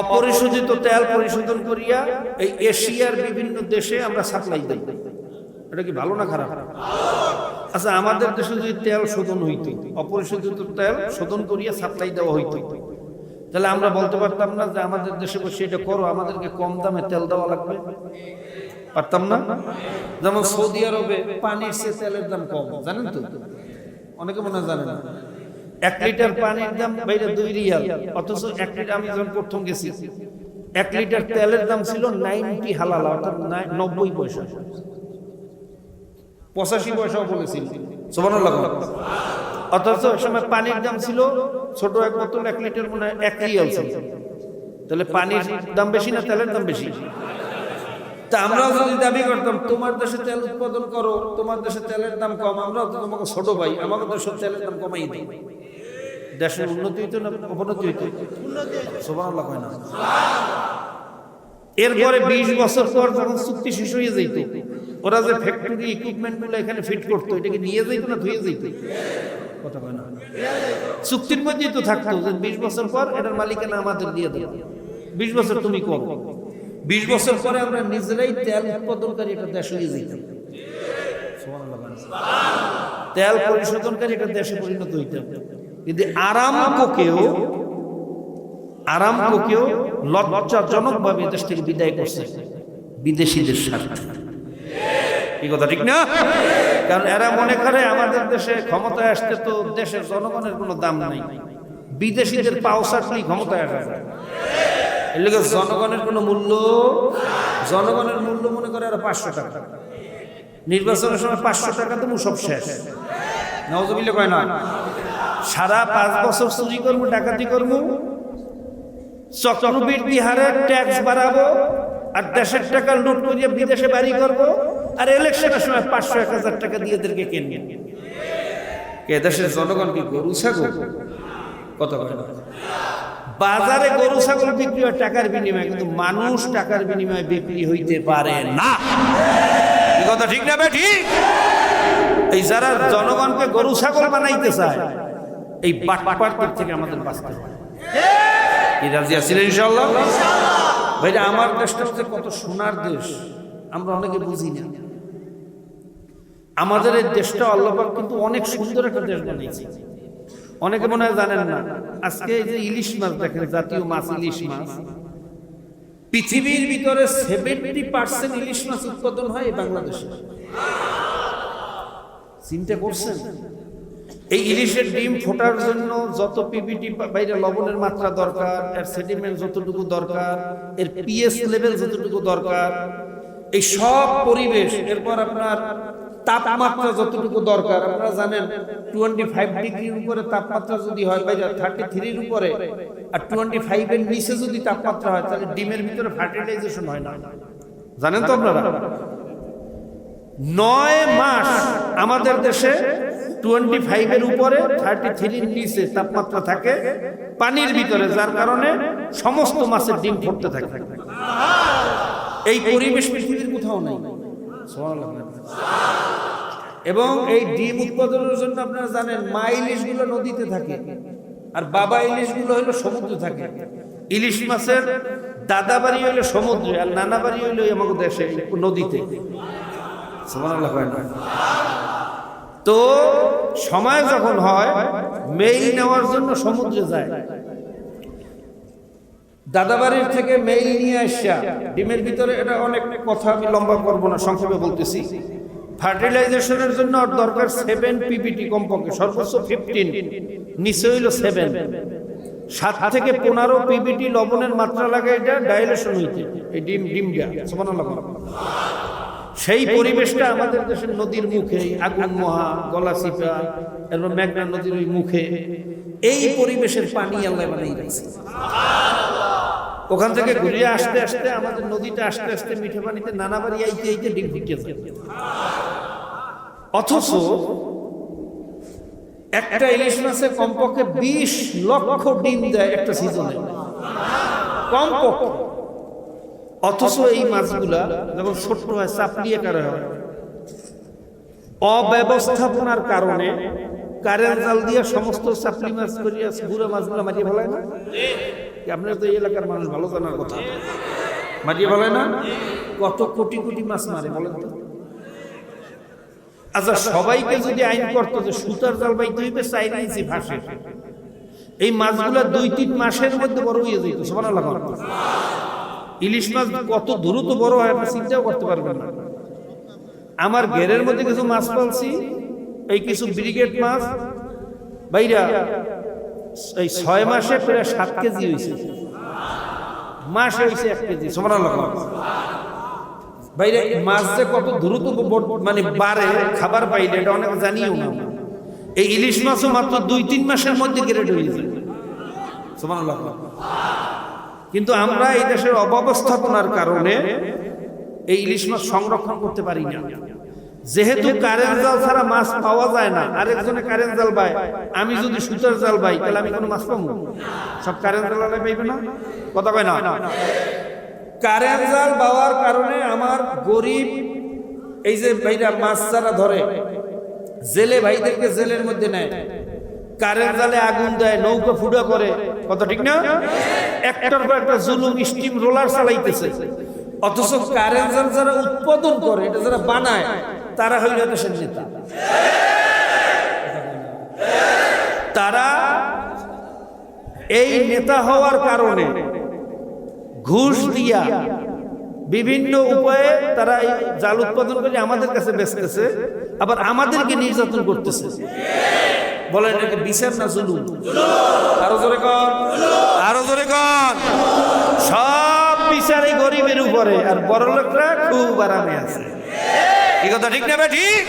B: অপরিশোধিত তেল পরিশোধন করিয়া এই এশিয়ার বিভিন্ন দেশে আমরা সাপ্লাই দেব। এটা কি ভালো না খারাপ? আচ্ছা, আমাদের দেশে যদি তেল শোধন হইতো, অপরিশোধিত তেল শোধন করিয়া সাপ্লাই দেওয়া হইতো, তাহলে আমরা বলতে পারতাম না যে আমাদের দেশে বসে এটা করো, আমাদেরকে কম দামে তেল দেওয়া লাগবে? পারতাম না? যেমন সৌদি আরবে পানির চেয়ে তেলের দাম কম, জানেন তো? অনেকে মনে হয় জানে না। 1 লিটার পানির দাম বাইরে 2 রিয়াল, অথচ 1 লিটার, আমি যখন প্রথম গেছি 1 লিটার তেলের দাম ছিল 90 হালালা, অর্থাৎ 90 পয়সা, 85 পয়সাও বলেছিল। সুবহানাল্লাহ। অথচ ওই সময় পানির দাম ছিল ছোট এক বোতল 1 লিটার মনে হয় 1 রিয়াল ছিল। তাহলে পানির দাম বেশি না তেলের দাম বেশি? তা আমরাও যদি দাবি করতাম তোমার দেশে তেল উৎপাদন করো, তোমার দেশে তেলের দাম কম, আমরাও তো তোমাকে ছোট ভাই, আমাকে দেশে তেলের দাম কমাই দিই, দেশের উন্নতি হইতো না অবনতি হইতো? সুবহানাল্লাহ কয় না? এরপরে 20 বছর পর যখন চুক্তি শেষ হয়ে যেত, ওরা যে ফ্যাক্টরি ইকুইপমেন্ট গুলো এখানে ফিট করতো, এটাকে নিয়ে যেত না ধুয়ে যেত? কথা কয় না? চুক্তির মধ্যেই তো থাকতো যে 20 বছর পর এটার মালিকানা আমাদের দিয়ে দেবে, 20 বছর তুমি করো। 20 বছর পরে আমরা নিজেরাই তেল উৎপাদনকারী একটা দেশ হয়ে যেতাম। তেল পরিশোধনকারী একটা দেশে পরিণত হইতাম। কিন্তু আরামকোকেও লজ্জাজনক ভাবে দেশ থেকে বিদায় করছে বিদেশিদের স্বার্থে। এই কথা ঠিক না? কারণ এরা মনে করে আমাদের দেশে ক্ষমতায় আসতে তো দেশের জনগণের কোনো দাম নাই, বিদেশিদের পাও চাটলেই ক্ষমতায় আসে। এর লিগে জনগণের কোনো মূল্য, জনগণের মূল্য মনে করে আর 500 টাকা। নির্বাচনের সময় 500 টাকা তো সব শেষ। নাউজুবিল্লাহ কয় না? সারা 5 বছর চুরি করবো, ডাকাতি করবো, চক্রবৃদ্ধি হারে ট্যাক্স বাড়াবো, আর দেশের টাকা লুট করিয়ে বিদেশে বাড়ি করবো, আর ইলেকশনের সময় 500-1000 টাকা দিয়ে এদেরকে কিনবে। কে দেশের জনগণ কি গরু ছাগল? কত কথা বাজারে গরু ছাগল বিক্রি হয় টাকার বিনিময়ে, কিন্তু মানুষ টাকার বিনিময়ে বিক্রি হইতে পারে না। এই কথা ঠিক না বেঠি? এই যারা জনগণকে গরু ছাগল বানাইতে চায়, এই বাটপাটদের থেকে আমাদের বাঁচতে হয়। এই রাজি আছেন ইনশাআল্লাহ? ভাইরা, আমার দেশটা হচ্ছে কত সোনার দেশ, আমরা অনেকে বুঝি না। আমাদের এই দেশটা আল্লাহ পাক কিন্তু অনেক সুন্দর একটা দেশ বানিয়েছে, অনেকে মনে হয় জানেন না। আজকে এই যে ইলিশ মাছ দেখেন, জাতীয় মাছ ইলিশ মাছ, পৃথিবীর ভিতরে 70% ইলিশ মাছ উৎপাদন হয় এই বাংলাদেশে। চিন্তা করছেন? এই ইলিশের ডিম ফোটার জন্য যত পিপিটি বাইরে লবণের মাত্রা দরকার, এর সেডিমেন্ট যতটুকু দরকার, এর পিএইচ লেভেল যতটুকু দরকার, এই সব পরিবেশ, এরপর আপনার তাপমাত্রা যতটুকু দরকার, আপনারা জানেন 25 ডিগ্রির উপরে তাপমাত্রা যদি হয়, বা 33 এর উপরে আর 25 এর নিচে যদি তাপমাত্রা হয়, তাহলে ডিমের ভিতরে ফার্টিলাইজেশন হয় না। জানেন তো আপনারা? 9 মাস আমাদের দেশে 25 এর উপরে 33 এর নিচে তাপমাত্রা থাকে পানির ভিতরে, যার কারণে সমস্ত মাছের ডিম ফুটতে থাকে। এই পরিবেশ পৃথিবীর কোথাও নাই। এবং এই ডিম উৎপাদনের জন্য আপনারা জানেন মা ইলিশগুলো নদীতে থাকে আর বাবা ইলিশগুলো হলো সমুদ্রে থাকে। ইলিশ মাছের দাদা বাড়ি হইলো সমুদ্রে আর নানা বাড়ি হইলো আমাদের দেশে নদীতে। তো সময় যখন হয় মেইল নেওয়ার জন্য সমুদ্রে যায়, দাদাবাড়ির থেকে মেইল নিয়ে আসা ডিমের ভিতরে, এটা অনেক কথা আমি লম্বা করবো না, সংক্ষেপে বলতেছি। ফার্টিলাইজেশনের জন্য দরকার 7 পিপিটি কমপক্ষে, সর্বোচ্চ 15, নিচে হইল 7, 7 থেকে 15 পিপিটি লবণের মাত্রা লাগে এটা ডাইলেশন হইতে, এই ডিমটা। সুবহানাল্লাহ। সেই পরিবেশটা আমাদের দেশের নদীর মুখে, আগুন মহা, গলাচিপা, এরপর মেঘনা নদীর ওই মুখে, এই পরিবেশের পানি আল্লাহ বানাই রাখছে। ওখান থেকে ঘুরে আসতে আসতে আমাদের নদীটা আস্তে আস্তে মিঠে পানিতে নানা বাড়ি আইতে আইতে ডিম ফুটে যায়। অথচ একটা ইলিশ মাছে কমপক্ষে 20 লক্ষ ডিম দেয় একটা সিজনে, কমপক্ষে। অথচ এই মাছগুলা যখন ছোট্ট হয়, চাপলি আকারে হয়, অব্যবস্থাপনার কারণে কারেন্ট জাল দিয়ে সমস্ত চাপলি মাছ করিয়া বুড়ো মাছগুলো মাটিয়ে ফেলায় না। আপনার তো এই এলাকার মানুষ ভালো জানার কথা, মাটিয়ে ফেলায় না? কত কোটি কোটি মাছ মারে বলেন তো? আচ্ছা, সবাইকে যদি আইন করতো যে সুতার জাল বাইতে হইবে 4 ইঞ্চি ফাঁসে, এই মাছগুলা 2-3 মাসের মধ্যে বড় হয়ে যেত। সুবহানাল্লাহ। ইলিশ মাছ কত দ্রুত বড় হয় আপনি চিন্তাও করতে পারবেন না। আমার ঘেরের মধ্যে কিছু মাছ পালছি, এই কিছু ব্রিগেড মাছ বাইরা এই 6 মাসে প্রায় 7 কেজি হয়েছে, মাস হয়েছে 1 কেজি। সুবহানাল্লাহ। বাইরে মাছ যে কত দ্রুত মানে বাড়ে খাবার পাইলে, এটা অনেক জানিও না। এই ইলিশ মাছও মাত্র 2-3 মাসের মধ্যে গ্রেড হয়ে যায়। সুবহানাল্লাহ। কিন্তু আমরা এই দেশের অব্যবস্থাপনার কারণে এই ইলিশ মাছ সংরক্ষণ করতে পারি না। যেহেতু কারেন্ট জাল ছাড়া মাছ পাওয়া যায় না, আরেকজনে কারেন্ট জাল বাই, আমি যদি সুতার জাল বাই তাহলে আমি কোনো মাছ পাবো? সব কারেন্ট জাল পাইবে না, কথা কয় না। কারেন্ট জাল পাওয়ার কারণে আমার গরিব এই যে ভাইরা মাছ যারা ধরে, জেলে ভাইদেরকে জেলের মধ্যে নেয়, কারেন্ট জালে আগুন দেয়, নৌকা ফুটা করে, কথা ঠিক না? একটার পর একটা জুলুম, স্টিম রোলার চালাইতেছে। অথচ কারেন্ট জাল যারা উৎপাদন করে, এটা যারা বানায়, তারা হইল দেশের নেতা। তারা এই নেতা হওয়ার কারণে ঘুষ দিয়া বিভিন্ন উপায়ে তারা এই জাল উৎপাদন করে আমাদের কাছে বেচতেছে, আবার আমাদেরকে নির্যাতন করতেছে। বলেন এটা বিচার না জুলুম? আরো জোরে কর, আরো জোরে কর। সব বিচার এই গরিবের উপরে, আর বড় লোকরা খুব আরামে আছে। এই কথা ঠিক না? ঠিক।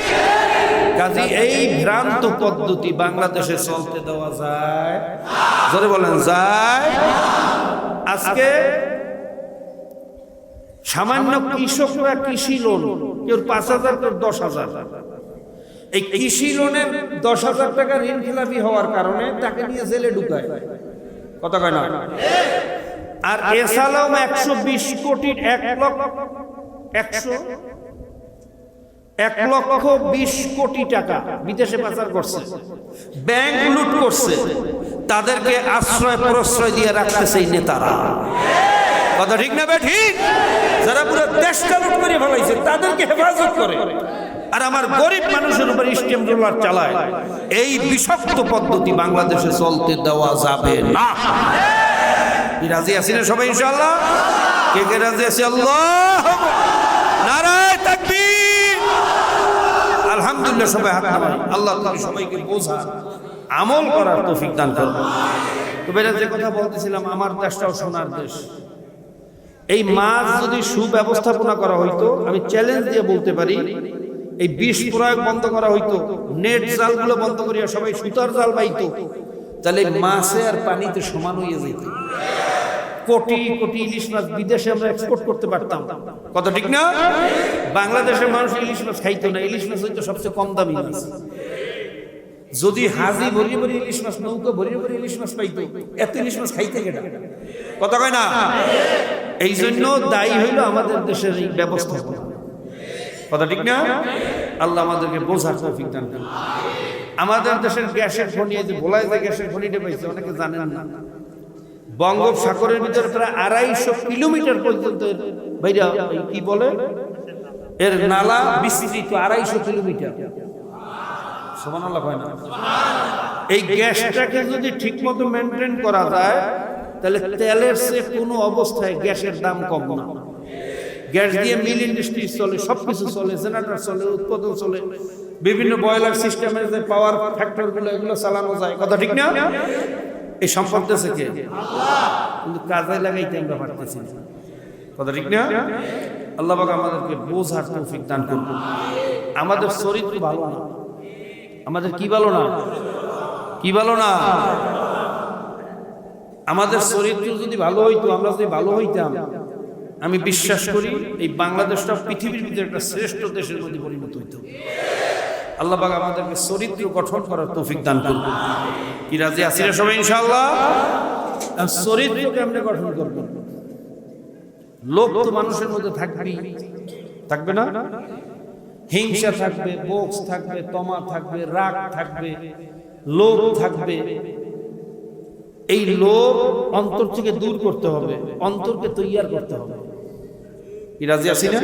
B: কাজী এই ভ্রান্ত পদ্ধতি বাংলাদেশে চলতে দেওয়া যায়? জোরে বলেন, যায়? আজকে সামান্য কৃষকরা কৃষি লোন, কেউ 5,000, কেউ 10,000, এই কৃষি লোনের 10,000 টাকা ঋণ খেলাপি হওয়ার কারণে তাকে নিয়ে জেলে ঢুকায়, কথা কয় না? আর এসালাম 120 কোটির 1,20 কোটি টাকা বিদেশে পাচার করছে, ব্যাংক লুট করছে, তাদেরকে আশ্রয় প্রশ্রয় দিয়ে রাখতেছে এই নেতারা, কথা ঠিক না? ঠিক। যারা পুরো দেশটা লুট করে ফেলাইছে তাদেরকে হেফাজত করে, আর আমার গরিব মানুষের উপর স্টিম রোলার চালায়। এই বিষাক্ত পদ্ধতি বাংলাদেশে চলতে দেওয়া যাবে না। রাজি আছি না সবাই ইনশাআল্লাহ? কে কে রাজি আছি? আল্লাহ নারায়ে তাকবীর। আলহামদুলিল্লাহ, সবাই হাত নামান। আল্লাহ তাআলা সবাইকে বোঝা আমল করার তৌফিক দান করুন। তো বেটা যে কথা বলতেছিলাম, আমার দেশটাও সোনার দেশ। এই মাছ যদি সুব্যবস্থাপনা করা হইতো, আমি চ্যালেঞ্জ দিয়ে বলতে পারি এই বিষ প্রয়োগ বন্ধ করা হইতো, নেট জালগুলো বন্ধ করিয়া সবাই সুতার জাল বাইতো, তাহলে মাছে আর পানিতে সমান হয়ে যেত। কোটি কোটি ইলিশ মাছ বিদেশে আমরা এক্সপোর্ট করতে পারতাম, কথা ঠিক না? বাংলাদেশের মানুষ ইলিশ মাছ খাইতো না, ইলিশ মাছ হইতো সবচেয়ে কম দামি মাছ। যদি হাজি ভরি ভরি ইলিশ মাছ, নৌকা ভরি ভরি ইলিশ মাছ পাইতো, এত ইলিশ মাছ খাইতে কেটা, কথা কয় না? এই জন্য দায়ী হইল আমাদের দেশের এই ব্যবস্থা, কথা ঠিক না? আল্লাহ আমাদেরকে বোঝার তৌফিক দান করুন। আমাদের দেশের গ্যাসের খনি, যে বলাই যে গ্যাসের খনিটা পাইছে, অনেকে জানেন না। বঙ্গোপসাগরের ভিতরে প্রায় 250 কিলোমিটার পর্যন্ত বাইরা কি বলে এর নালা বিস্তৃত, 250 কিলোমিটার। সুবহানাল্লাহ হয় না? এই গ্যাসটাকে যদি ঠিক মতো মেনটেন করা যায়, তাহলে তেলের চেয়ে কোনো অবস্থায় গ্যাসের দাম কম না। গ্যাস দিয়ে মিল ইন্ডাস্ট্রি চলে, সবকিছু চলে, জেনারেটর চলে, উৎপাদন চলে, বিভিন্ন বয়লার সিস্টেমের যে পাওয়ার ফ্যাক্টরগুলো, এগুলো চালানো যায়, কথা ঠিক না? এই সম্পদ দেশে কে? কিন্তু কাজে লাগাইতে আমরা পারতেছি না, কথা ঠিক না? আল্লাহ পাক আমাদেরকে বোঝার তৌফিক দান করুন। আমাদের চরিত্র ভালো না, আমাদের কি ভালো না, কি ভালো না? আমাদের চরিত্র যদি ভালো হইতো, আমরা যদি ভালো হইতাম, আমি বিশ্বাস করি এই বাংলাদেশটা পৃথিবীর ভিতরে একটা শ্রেষ্ঠ দেশের মধ্যে পরিণত হইতো। আল্লাহ পাক আমাদেরকে চরিত্র গঠন করার তৌফিক দান করুন। কি রাজি আছি না সবাই ইনশাআল্লাহ? চরিত্র কেমনে গঠন করব? লোভ তো মানুষের মধ্যে থাকবেই, থাকবে না? হিংসা থাকবে, বক্স থাকবে, তমা থাকবে, রাগ থাকবে, লোভ থাকবে। এই লোভ অন্তর থেকে দূর করতে হবে, অন্তরকে তৈয়ার করতে হবে। কি রাজি আছি না?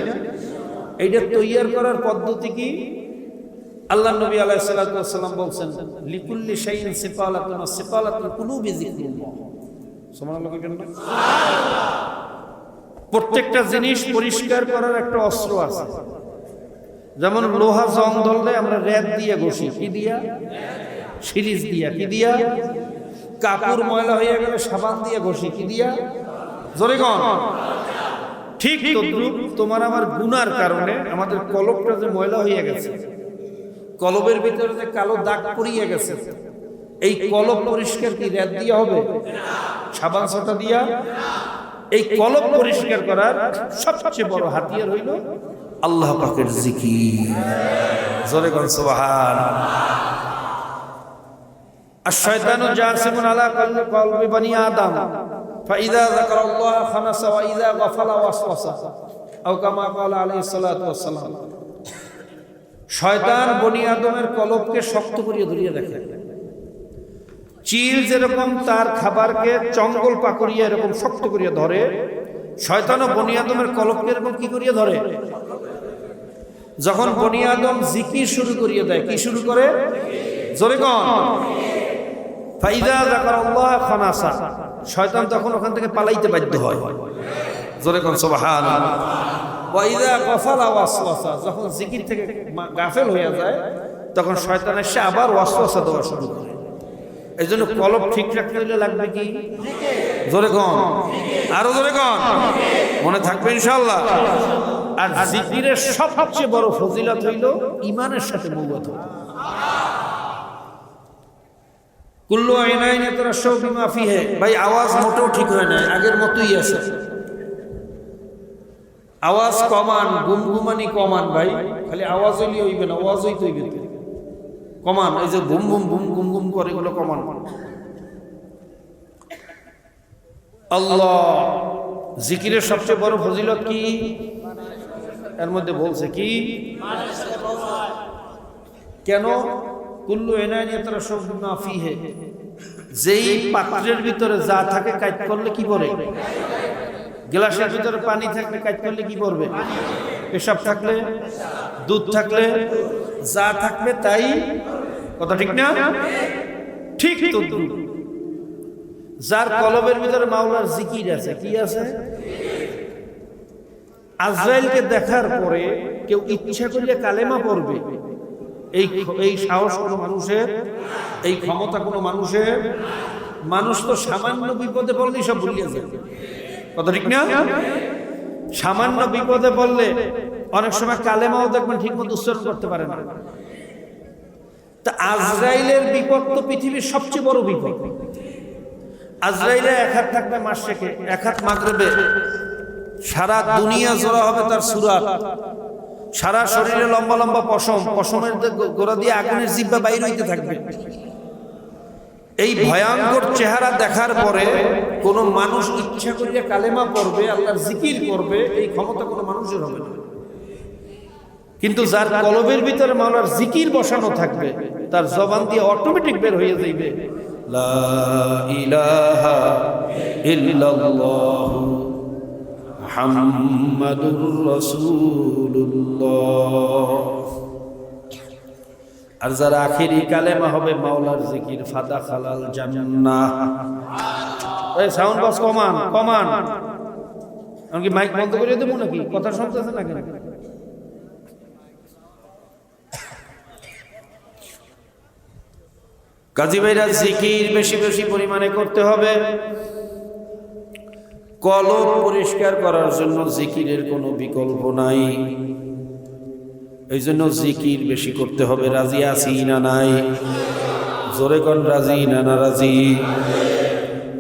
B: এইটা তৈয়ার করার পদ্ধতি কি? আল্লাহ নবী আলাইহিস সালাতু ওয়াস সালাম বলেন, লিকুল্লি শাইইন সিফালাতুন, সিফালাতুল কুলুবি যিকরুল্লাহ। সুবহানাল্লাহ বলেন না? প্রত্যেকটা জিনিস পরিষ্কার করার একটা অস্ত্র আছে। যেমন লোহা জং ধরলে আমরা রেত দিয়ে ঘষি, কি দিয়া? সিরিজ দিয়া। কি দিয়া? কাপড় ময়লা হয়ে গেলে সাবান দিয়ে ঘষি, কি দিয়া? জোরে কোন? ঠিক তদ্রূপ তোমার আমার গুনার কারণে আমাদের কলবটা যে ময়লা হয়ে গেছে, কলবের ভিতরে যে কালো দাগ পড়িয়ে গেছে, এই কলব পরিষ্কার কি রেত দিয়া হবে? সাবান ছাতা দিয়া? এই কলব পরিষ্কার করার সবচেয়ে বড় হাতিয়ার হইল আল্লাহ পাকের জিকির। জোরে কোন সুবহানাল্লাহ। আশ-শায়তানু জাসিমুন আলা কলবি বনি আদম ফাইযা যাকারাল্লাহ খানাসা ওয়া ইযা গাফালা ওয়াসওয়াসা, আও কামা ক্বালা আলাইহিস সালাতু ওয়াস সালাম। শয়তান বনি আদমের কলবকে শক্ত করিয়ে ধরিয়ে রাখে। চিল যেরকম তার খাবারকে চঙ্গল পাকড়িয়ে এরকম শক্ত করিয়ে ধরে, শয়তানও বনি আদমের কলবকে এরকম কি করিয়ে ধরে? যখন বনি আদম জিকির শুরু করিয়ে দেয়, কি শুরু করে? জোরে কোন? ফাইদা যাকারাল্লাহ খানাসা, শয়তান তখন ওখান থেকে পালাইতে বাধ্য হয়। জোরে কোন সুবহানাল্লাহ। ওয়া ইযা গাফালা ওয়াসওয়াসা, যখন জিকির থেকে গাফেল হয়ে যায়, তখন শয়তান এসে আবার ওয়াসওয়াসা দেওয়া শুরু করে। এই জন্য কলব ঠিক রাখতে হলে লাগবে কি? জোরে কোন? আরো জোরে কোন? মনে থাকবে ইনশাআল্লাহ। আর জিকিরের সবচেয়ে বড় ফজিলত হইল ঈমানের সাথে মওয়াত। কুল্লু আইনাইন ইয়াতারাশাউ বিমা ফিহি, ভাই আওয়াজ মোটেও ঠিক হয় না, আগের মতই আছে। আওয়াজ কমান, গুমগুমানি কমান ভাই, খালি আওয়াজ হইলে হইবে না, আওয়াজ হইতে হইবে কমান। এই যে ঘুম ঘুম ঘুম ঘুম ঘুম করে, এগুলো কমান। আল্লাহ জিকিরের সবচেয়ে বড় ফজিলত কি? এর মধ্যে বলছে কি? কেন? কুল্লু ইনাইন তারাশাউ বিমা ফিহি, যেই পাত্রের ভিতরে যা থাকে কাজ করলে কি পড়ে? গ্লাসের ভিতরে পানি থাকলে কাজ করলে কি পড়বে? পেশাব থাকলে, দুধ থাকলে, যা থাকবে তাই, কথা ঠিক না? ঠিক তো। যার কলবের ভিতরে মাওলার জিকির আছে, কি আছে? আজরাইলকে দেখার পরে কেউ ইচ্ছা করলে কালেমা পড়বে, এই সাহস কোনো মানুষের, এই ক্ষমতা কোনো মানুষের? মানুষ তো সামান্য বিপদে পড়লেই সব ভুলিয়ে যায়, কথা ঠিক না? সামান্য বিপদে পড়লে অনেক সময় কালেমাও দেখবেন ঠিক মতো উচ্চারণ করতে পারে না। তা আজরাইলের বিপদ তো পৃথিবীর সবচেয়ে বড় বিপদ। আজরাইলে এক হাত থাকবে মাশরিকে, এক হাত মাগরিবে, সারা দুনিয়া জোড়া হবে তার সূরাত, সারা শরীরে লম্বা লম্বা পশম, পশমের গোড়া দিয়ে আগুনের জিহ্বা বাইর হইতে থাকবে। এই ভয়ঙ্কর চেহারা দেখার পরে কোন মানুষ ইচ্ছা করিয়া কালেমা পড়বে, আল্লাহর জিকির করবে, এই ক্ষমতা কোনো মানুষের হবে না। কিন্তু যার কলবের ভিতরে মাওলার জিকির বসানো থাকবে, তার জবান দিয়ে অটোমেটিক বের হয়ে যাইবে লা ইলাহা ইল্লাল্লাহ মুহাম্মাদুর রাসূলুল্লাহ। আর যার আখেরি কালেমা হবে মাওলার জিকির, ফাদা খালাল জান্নাহ। এই সাউন্ড বক্স কমান কমান, আমি কি মাইক বন্ধ করে দেবো নাকি? কথা শুনতেছে না কেন? কাজী ভাইরা, জিকির বেশি বেশি পরিমাণে করতে হবে। কলব পরিষ্কার করার জন্য জিকিরের কোনো বিকল্প নাই, এই জন্য জিকির বেশি করতে হবে। রাজি আছি না নাই? জোরে কোন রাজি না নারাজি?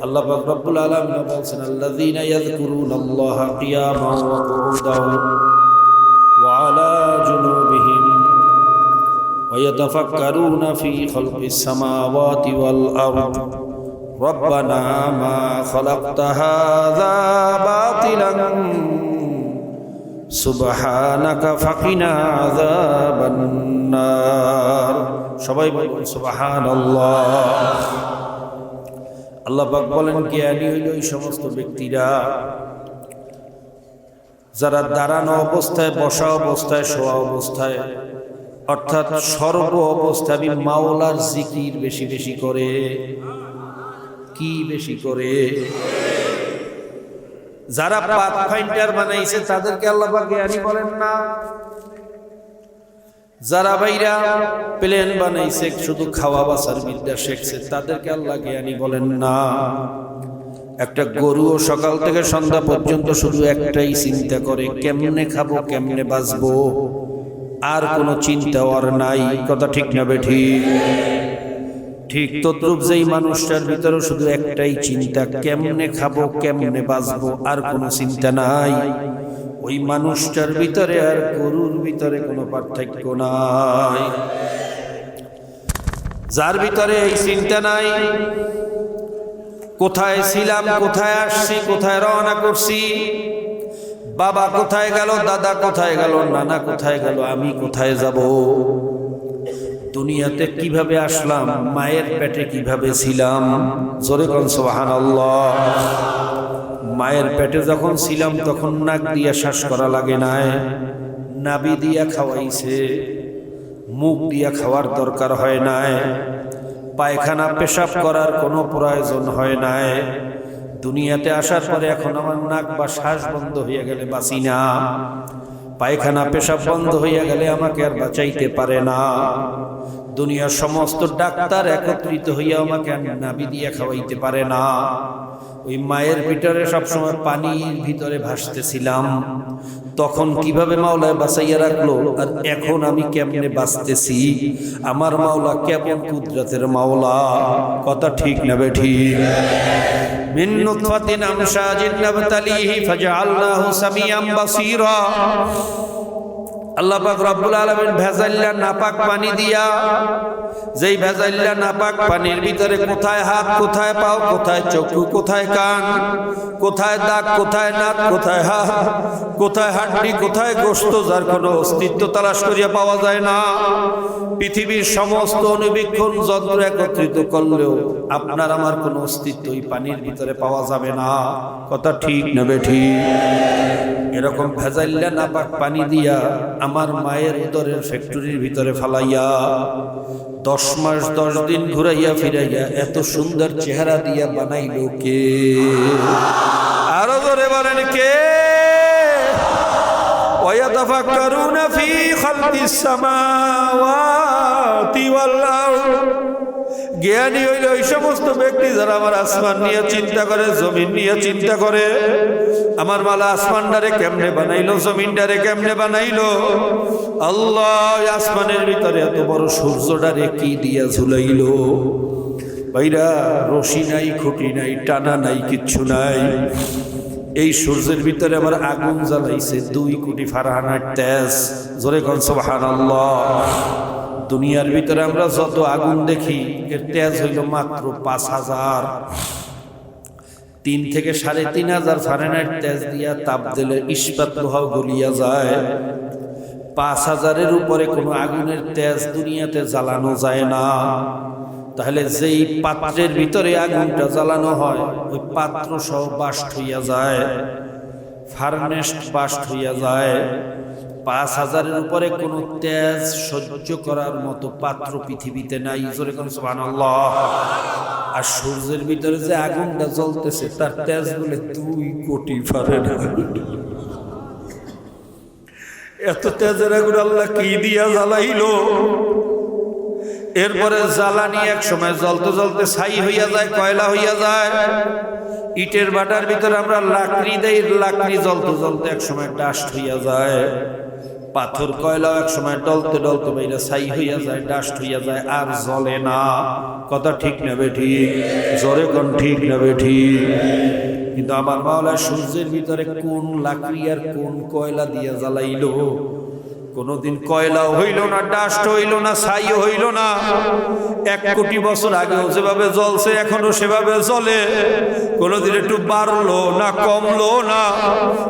B: আল্লাহ পাক রব্বুল আলামিন বলেন, আল্লাযীনা ইয়াযকুরুনাল্লাহা কিয়ামান ওয়া কুউদান ওয়া আলা জুনুবিহিম ওয়া ইয়াতাফাক্কারুনা ফি খালকিস সামাওয়াতি ওয়াল আরদ রব্বানা মা খালাকতা হাযা বাতিলান সুবহানাকা ফাকিনা আযাবান নার। সবাই বলুন সুবহানাল্লাহ। আল্লাহ পাক বলেন, জ্ঞানী হইল ওই সমস্ত ব্যক্তিরা যারা দাঁড়ানো অবস্থায়, বসা অবস্থায়, শোয়া অবস্থায়, অর্থাৎ সর্ব অবস্থায় আমি মাওলার জিকির বেশি বেশি করে। কি বেশি করে? যারা পাথফাইন্ডার বানাইছে তাদেরকে আল্লাহ পাক জ্ঞানী বলেন না। যারা ভাইরা প্লেন বানাইছে, শুধু খাওয়া বাসার বিদ্যা শিখছে, তাদেরকে আল্লাহ জ্ঞানী বলেন না। একটা গরুও সকাল থেকে সন্ধ্যা পর্যন্ত শুধু একটাই চিন্তা করে, কেমনে খাবো, কেমনে বাঁচবো, আর কোনো চিন্তা ওর নাই। কথা ঠিক না বেঠিক? ঠিক তদ্রূপ যেই মানুষটার ভিতরে শুধু একটাই চিন্তা, কেমনে খাবো, কেমনে বাঁচবো, আর কোনো চিন্তা নাই, ওই মানুষটার ভিতরে আর গরুর ভিতরে কোনো পার্থক্য নাই। যার ভিতরে এই চিন্তা নাই, কোথায় ছিলাম, কোথায় আসছি, কোথায় রওনা করছি, বাবা কোথায় গেল, দাদা কোথায় গেল, নানা কোথায় গেল, আমি কোথায় যাব, দুনিয়াতে কিভাবে আসলাম, মায়ের পেটে কিভাবে ছিলাম। জোরে কোন সুবহানাল্লাহ। মায়ের পেটে যখন ছিলাম তখন নাক দিয়া শ্বাস করা লাগে নাই, নাভি দিয়া খাওয়াইছে, মুখ দিয়া খাওয়ার দরকার হয় নাই, পায়খানা পেশাব করার কোনো প্রয়োজন হয় নাই। দুনিয়াতে আসার পরে এখন আমার নাক বা শ্বাস বন্ধ হয়ে গেলে বাঁচি না, পায়খানা পেশাব বন্ধ হইয়া গেলে আমাকে আর বাঁচাইতে পারে না। দুনিয়ার সমস্ত ডাক্তার একত্রিত হইয়া আমাকে নাভি দিয়া খাওয়াইতে পারে না। ওই মায়ের ভিতরে সবসময় পানির ভিতরে ভাসতেছিলাম, তখন কিভাবে মাওলা বাঁচাইয়া রাখলো, আর এখন আমি কেমনে বাঁচতেছি, আমার মাওলা কেমন কুদরতের মাওলা। কথা ঠিক না বেঠিক? মিন নুতফাতিন আমশাজিন নাবতালিহি ফাজআলনাহু সামিয়াম বাসীরা। আল্লাহ পাক রব্বুল আলামিন ভেজাইল্লা নাপাক পানি দিয়া, যেই ভেজাইল্লা নাপাক পানির ভিতরে কোথায় হাত, কোথায় পাও, কোথায় চক্ষু, কোথায় কান, কোথায় দাগ, কোথায় নাক, কোথায় হাত, কোথায় হাড্ডি, কোথায় গোশত, যার কোনো অস্তিত্ব তালাশ করিয়া পাওয়া যায় না। পৃথিবীর সমস্ত অনুবীক্ষণ যন্ত্র একত্রিত করলেও আপনার আমার কোনো অস্তিত্ব ওই পানির ভিতরে পাওয়া যাবে না। কথা ঠিক না বেঠিক? এরকম ভেজাইল্লা নাপাক পানি দিয়া আমার মায়ের উদরের ফ্যাক্টরির ভিতরে ফালাইয়া 10 মাস 10 দিন ঘুরাইয়া ফিরাইয়া এত সুন্দর চেহারা দিয়া বানাইলো কে? আরো জোরে বলেন কে? ওয়ায়াতাফাক্কারুনা ফি খালকিস সামাওয়াতি ওয়াল আরদ।
A: জ্ঞানী হইল ওই সমস্ত ব্যক্তি যারা আমার আসমান নিয়ে চিন্তা করে, জমিন নিয়ে চিন্তা করে। আমার মালা আসমানটারে কেমনে বানাইলো, জমিনটারে কেমনে বানাইলো। আল্লাহ আসমানের ভিতরে এত বড় সূর্যটারে কি দিয়া ঝুলাইলো। ভাইরা, রশি নাই, খুঁটি নাই, টানা নাই, কিচ্ছু নাই। এই সূর্যের ভিতরে আবার আগুন জ্বালাইছে 2 কোটি ফারাহানার তেজ। জোরে কোন সুবহানাল্লাহ। দুনিয়ার ভিতরে আমরা যত আগুন দেখি এর তেজ হইল মাত্র 5000। 3 থেকে 3500 ফারেনহাইট তেজ দিয়া তাপ দিলে ইস্পাত লোহাও গলিয়া যায়। 5000-এর উপরে কোনো আগুনের তেজ দুনিয়াতে জ্বালানো যায় না। তাহলে যেই পাত্রের ভিতরে আগুনটা জ্বালানো হয় ওই পাত্র সহ বাস্ট হইয়া যায়, ফার্নেস বাস্ট হইয়া যায়। 5000-এর উপরে কোনো তেজ সহ্য করার মতো পাত্র পৃথিবীতে নাই। জোরে কোন সুবহানাল্লাহ। আর সূর্যের ভিতরে যে আগুনটা জ্বলতেছে তার তেজ বলে 2 কোটি ফারেনহাইট। এত তেজের আগুন আল্লাহ কি দিয়া জ্বালাইলো। এরপরে জ্বালানি এক সময় জ্বলতে জ্বলতে ছাই হইয়া যায়, কয়লা হইয়া যায়। ইটের ভাটার ভিতরে আমরা লাকড়ি দেই, লাকড়ি জ্বলতে জ্বলতে এক সময় ডাস্ট হইয়া যায়। পাথর কয়লাও এক সময় ডলতে ডলতে বাইরে ছাই হইয়া যায়, ডাস্ট হইয়া যায়, আর জ্বলে না। কথা ঠিক না বেঠিক? জোরে কোন ঠিক না বেঠিক? কিন্তু আমার মাওলা সূর্যের ভিতরে কোন লাকড়ি আর কোন কয়লা দিয়া জ্বালাইলো। কোনদিন কয়লাও হইল না, ডাস্ট হইল না, ছাইও হইল না। 1 কোটি বছর আগেও যেভাবে জ্বলছে এখনো সেভাবে জ্বলে। কোনদিন একটু বাড়লো না, কমলো না।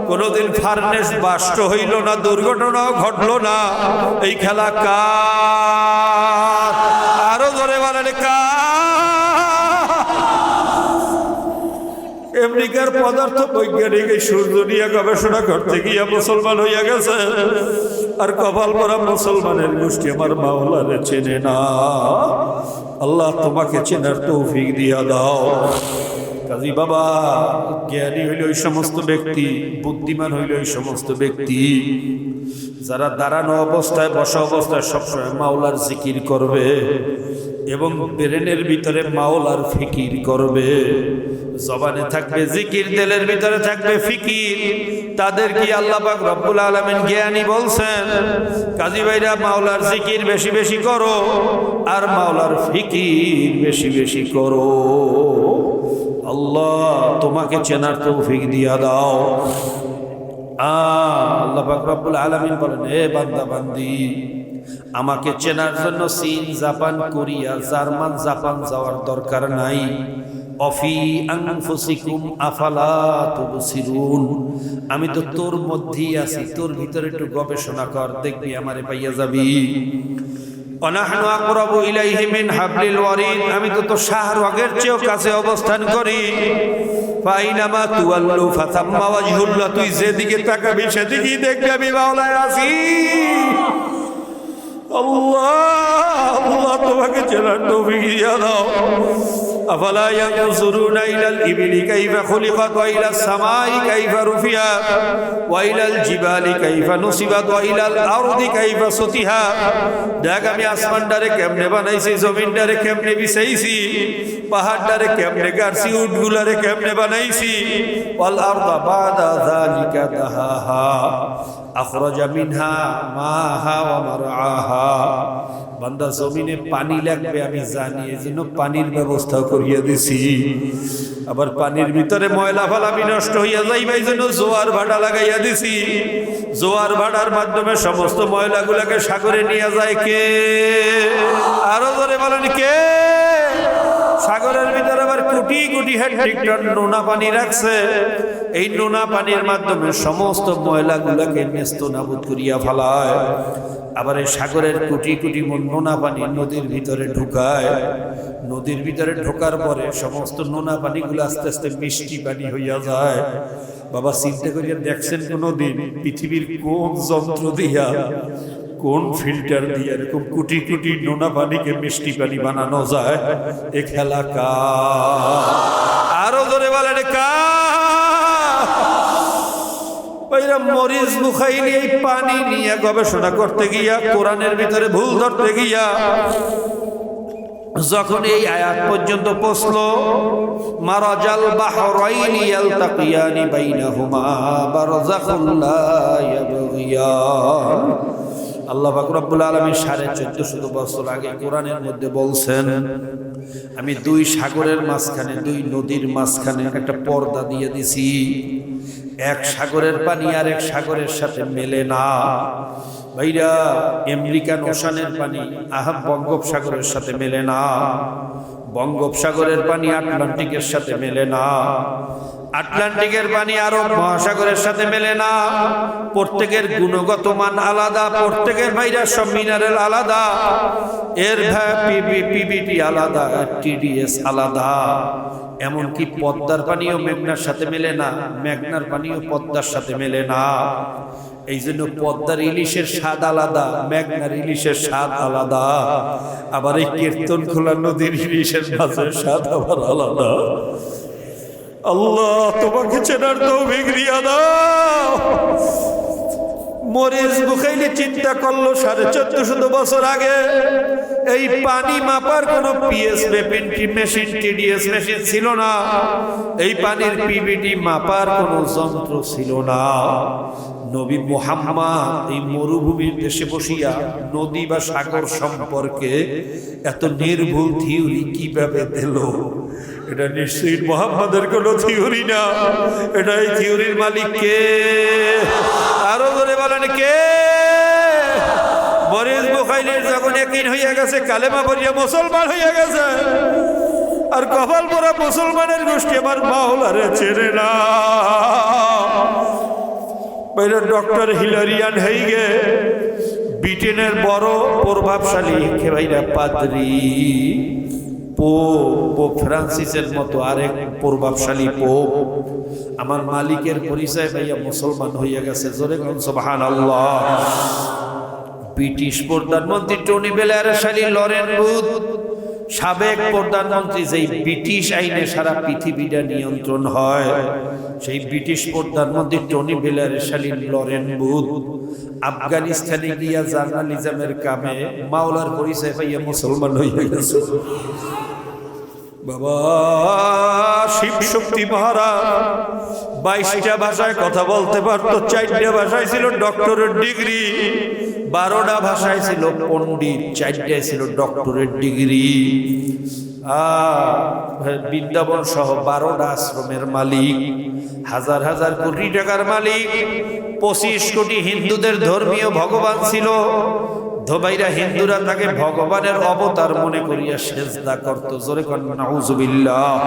A: কোনদিন ফার্নেস বাস্ট হইল না, দুর্ঘটনাও ঘটলো না। এই খেলা কার? আরো ধরে বলেন কার? আমেরিকার পদার্থ বৈজ্ঞানিক এই সূর্য নিয়ে গবেষণা করতে গিয়া মুসলমান হইয়া গেছে। আর কপাল পরা মুসলমানের গোষ্ঠী আমার মাওলারে চেনে না। আল্লাহ তোমাকে চেনার তৌফিক দিয়া দাও। কাজী বাবা, জ্ঞানী হইল ওই সমস্ত ব্যক্তি, বুদ্ধিমান হইল ওই সমস্ত ব্যক্তি যারা দাঁড়ানো অবস্থায়, বসা অবস্থায় সবসময় মাওলার জিকির করবে এবং ব্রেনের ভিতরে মাওলার ফিকির করবে। জবানে থাকবে জিকির, দিলের ভিতরে থাকবে ফিকির। তাদের কি আল্লাহ পাক রব্বুল আলামিন জ্ঞানী বলছেন। কাজী ভাইরা, মাওলার জিকির বেশি বেশি করো আর মাওলার ফিকির বেশি বেশি করো। আল্লাহ তোমাকে চেনার তৌফিক দিয়া দাও। আল্লাহ পাক রব্বুল আলামিন বলেন, হে বান্দা বান্দি, আমাকে চেনার জন্য চীন, জাপান, কোরিয়া, জার্মান, জাপান যাওয়ার দরকার নাই। অফি আনফুসিকুম আফালা তুবসিরুন। আমি তো তোর মধ্যেই আছি, তোর ভিতরে একটু গবেষণা কর, দেখবি আমারে পাইয়া যাবি। অনাহনু আকরাবু ইলাইহি মিন হাবলিল ওয়ারিদ। আমি তো তোর শাহরগের চেয়েও কাছে অবস্থান করি। ফাইনামা তুওয়াল্লু ফাতাম্মা ওয়াজহুল্লাহ। তুই যেদিকে তাকাবি সেদিকেই দেখবি আমি মাওলায় আছি। আল্লাহ, আল্লাহ তোমাকে চেনার তৌফিক দিয়া দাও। আফালা ইয়ানজুরুনা ইলাল ইবিলি কাইফা খুলিকাত ওয়া ইলাস সামাই কাইফা রুফিয়াত ওয়া ইলাল জিবালি কাইফা নুসিবাত ওয়া ইলাল আরদি কাইফা সুতিহাত। দেখ আমি আসমানটারে কেমনে বানাইছি, জমিনটারে কেমনে বিছাইছি, পাহাড়টারে কেমনে গাড়ছি, উটগুলারে কেমনে বানাইছি। ওয়াল আরদা বাদা যালিকা দাহাহা আখরাজা মিনহা মাহা ওয়া মারআহা। বান্দা, জমিনে পানি লাগবে আমি জানি, এজন্য পানির ব্যবস্থা করিয়া দিছি। আবার পানির ভিতরে ময়লা ফালাবি নষ্ট হইয়া যাইবে, এইজন্য জোয়ার ভাটা লাগাইয়া দিছি। জোয়ার ভাটার মাধ্যমে সমস্ত ময়লাগুলাকে সাগরে নিয়ে যায় কে? আরো ধরে বলেন কে? সাগরের ভিতরে আবার কোটি কোটি হেক্টর টন নোনা পানি রাখছে। এই নোনা পানির মাধ্যমে সমস্ত ময়লাগুলাকে নেস্তনাবুদ করিয়া ফেলায়। আবার এই সাগরের কোটি কোটি নোনা পানি নদীর ভিতরে ঢুকায়। নদীর ভিতরে ঢোকার পরে সমস্ত নোনা পানিগুলো আস্তে আস্তে মিষ্টি পানি হইয়া যায়। বাবা, চিন্তা করিয়া দেখছেন কোনদিন পৃথিবীর কোন যন্ত্র দিয়া, কোন ফিল্টার দিয়ে এরকম কোটি কোটি নোনা পানিকে মিষ্টি পানি বানানো যায়? এ খেলা কার? আরো ধরে বলেন কার? ওইরা মরিচ বুখাইনি এই পানি নিয়ে গবেষণা করতে গিয়া, কোরআনের ভিতরে ভুল ধরতে গিয়া যখন এই আয়াত পর্যন্ত পৌঁছলো, মারাজাল বাহরাইনি ইয়ালতাকিয়ানি বাইনাহুমা বারযাখুন লা ইয়াবগিয়ান। আল্লাহ পাক রব্বুল আলামিন 1450 বছর আগে কোরআনের মধ্যে বলছেন, আমি দুই সাগরের মাঝখানে, দুই নদীর মাঝখানে একটা পর্দা দিয়ে দিছি। এক সাগরের পানি আর এক সাগরের সাথে মেলে না। ভাইরা, আমেরিকান ওশানের পানি বঙ্গোপসাগরের সাথে মেলে না, বঙ্গোপসাগরের পানি আটলান্টিকের সাথে মেলে না, আটলান্টিকের পানি আরব মহাসাগরের সাথে মেলে না। প্রত্যেকের গুণগত মান আলাদা, প্রত্যেকের ভাইরা সব মিনারেল আলাদা, এর পিবিটি আলাদা, টিডিএস আলাদা। এমনকি পদ্মার পানিও মেঘনার সাথে মেলে না, মেঘনার পানিও পদ্মার সাথে মেলে না। এই জন্য পদ্মার ইলিশের স্বাদ আলাদা, মেঘনার ইলিশের স্বাদ আলাদা। আবার এই কীর্তন খোলা নদীর ইলিশের মাছের স্বাদ আবার আলাদা। আল্লাহ তোমাকে চেনার তৌফিক দিয়া দাও। মরিস বুখাইলি চিন্তা করলো 1450 বছর আগে এই পানি মাপার কোন পিএস মেশিন, টিডিএস মেশিন ছিল না। এই পানির পিবিটি মাপার কোন যন্ত্র ছিল না। নবী মুহাম্মদ এই মরুভূমির দেশে বসিয়া নদী বা সাগর সম্পর্কে এত নির্ভুল থিওরি কিভাবে দিল? এটা নিশ্চয়ই মুহাম্মদের কোনো থিওরি না। এটা এই থিওরির মালিক কে? আরো ধরে বলেন কে? মরিস বুখাইলির যখন একদিন হইয়া গেছে, কালেমা পড়িয়া মুসলমান হইয়া গেছে, আর কপাল পরা মুসলমানের গোষ্ঠী আমার মাওলারে চেনে না। ডক্টর হিলারিয়ান হেইগে, ব্রিটেনের বড় প্রভাবশালী ভাইরা পাদ্রী, পোপ ফ্রান্সিসের মতো আরেক প্রভাবশালী পোপ আমার মালিকের পরিচয় ভাইয়া মুসলমান হইয়া গেছে। জোরে কোন সুবহানাল্লাহ। ব্রিটিশ প্রধানমন্ত্রী টনি ব্লেয়ার শালী লরেন বুথ, সাবেক প্রধানমন্ত্রী, যেই ব্রিটিশ আইনে সারা পৃথিবীটা নিয়ন্ত্রণ হয়, সেই ব্রিটিশ প্রধানমন্ত্রী টনি ব্লেয়ার শালী লরেন বুথ আফগানিস্তানে গিয়া জার্নালিজমের কামে মাওলার পরিচয় পাইয়া মুসলমান হইয়া গেছে। বাবা শিব শক্তি মহারাজ 22টা ভাষায় কথা বলতে পারতো, 4টা ভাষায় ছিল ডক্টরেট ডিগ্রি, 12টা ভাষায় ছিল পণ্ডিত, 4টায় ছিল ডক্টরেট ডিগ্রি। বৃন্দাবন সহ 12টা আশ্রমের মালিক, হাজার হাজার কোটি টাকার মালিক, 25 কোটি হিন্দুদের ধর্মীয় ভগবান ছিল। ধোবাইরা হিন্দুরা তাকে ভগবানের অবতার মনে করিয়া সেজদা করত। জোরে কোন নাউজুবিল্লাহ।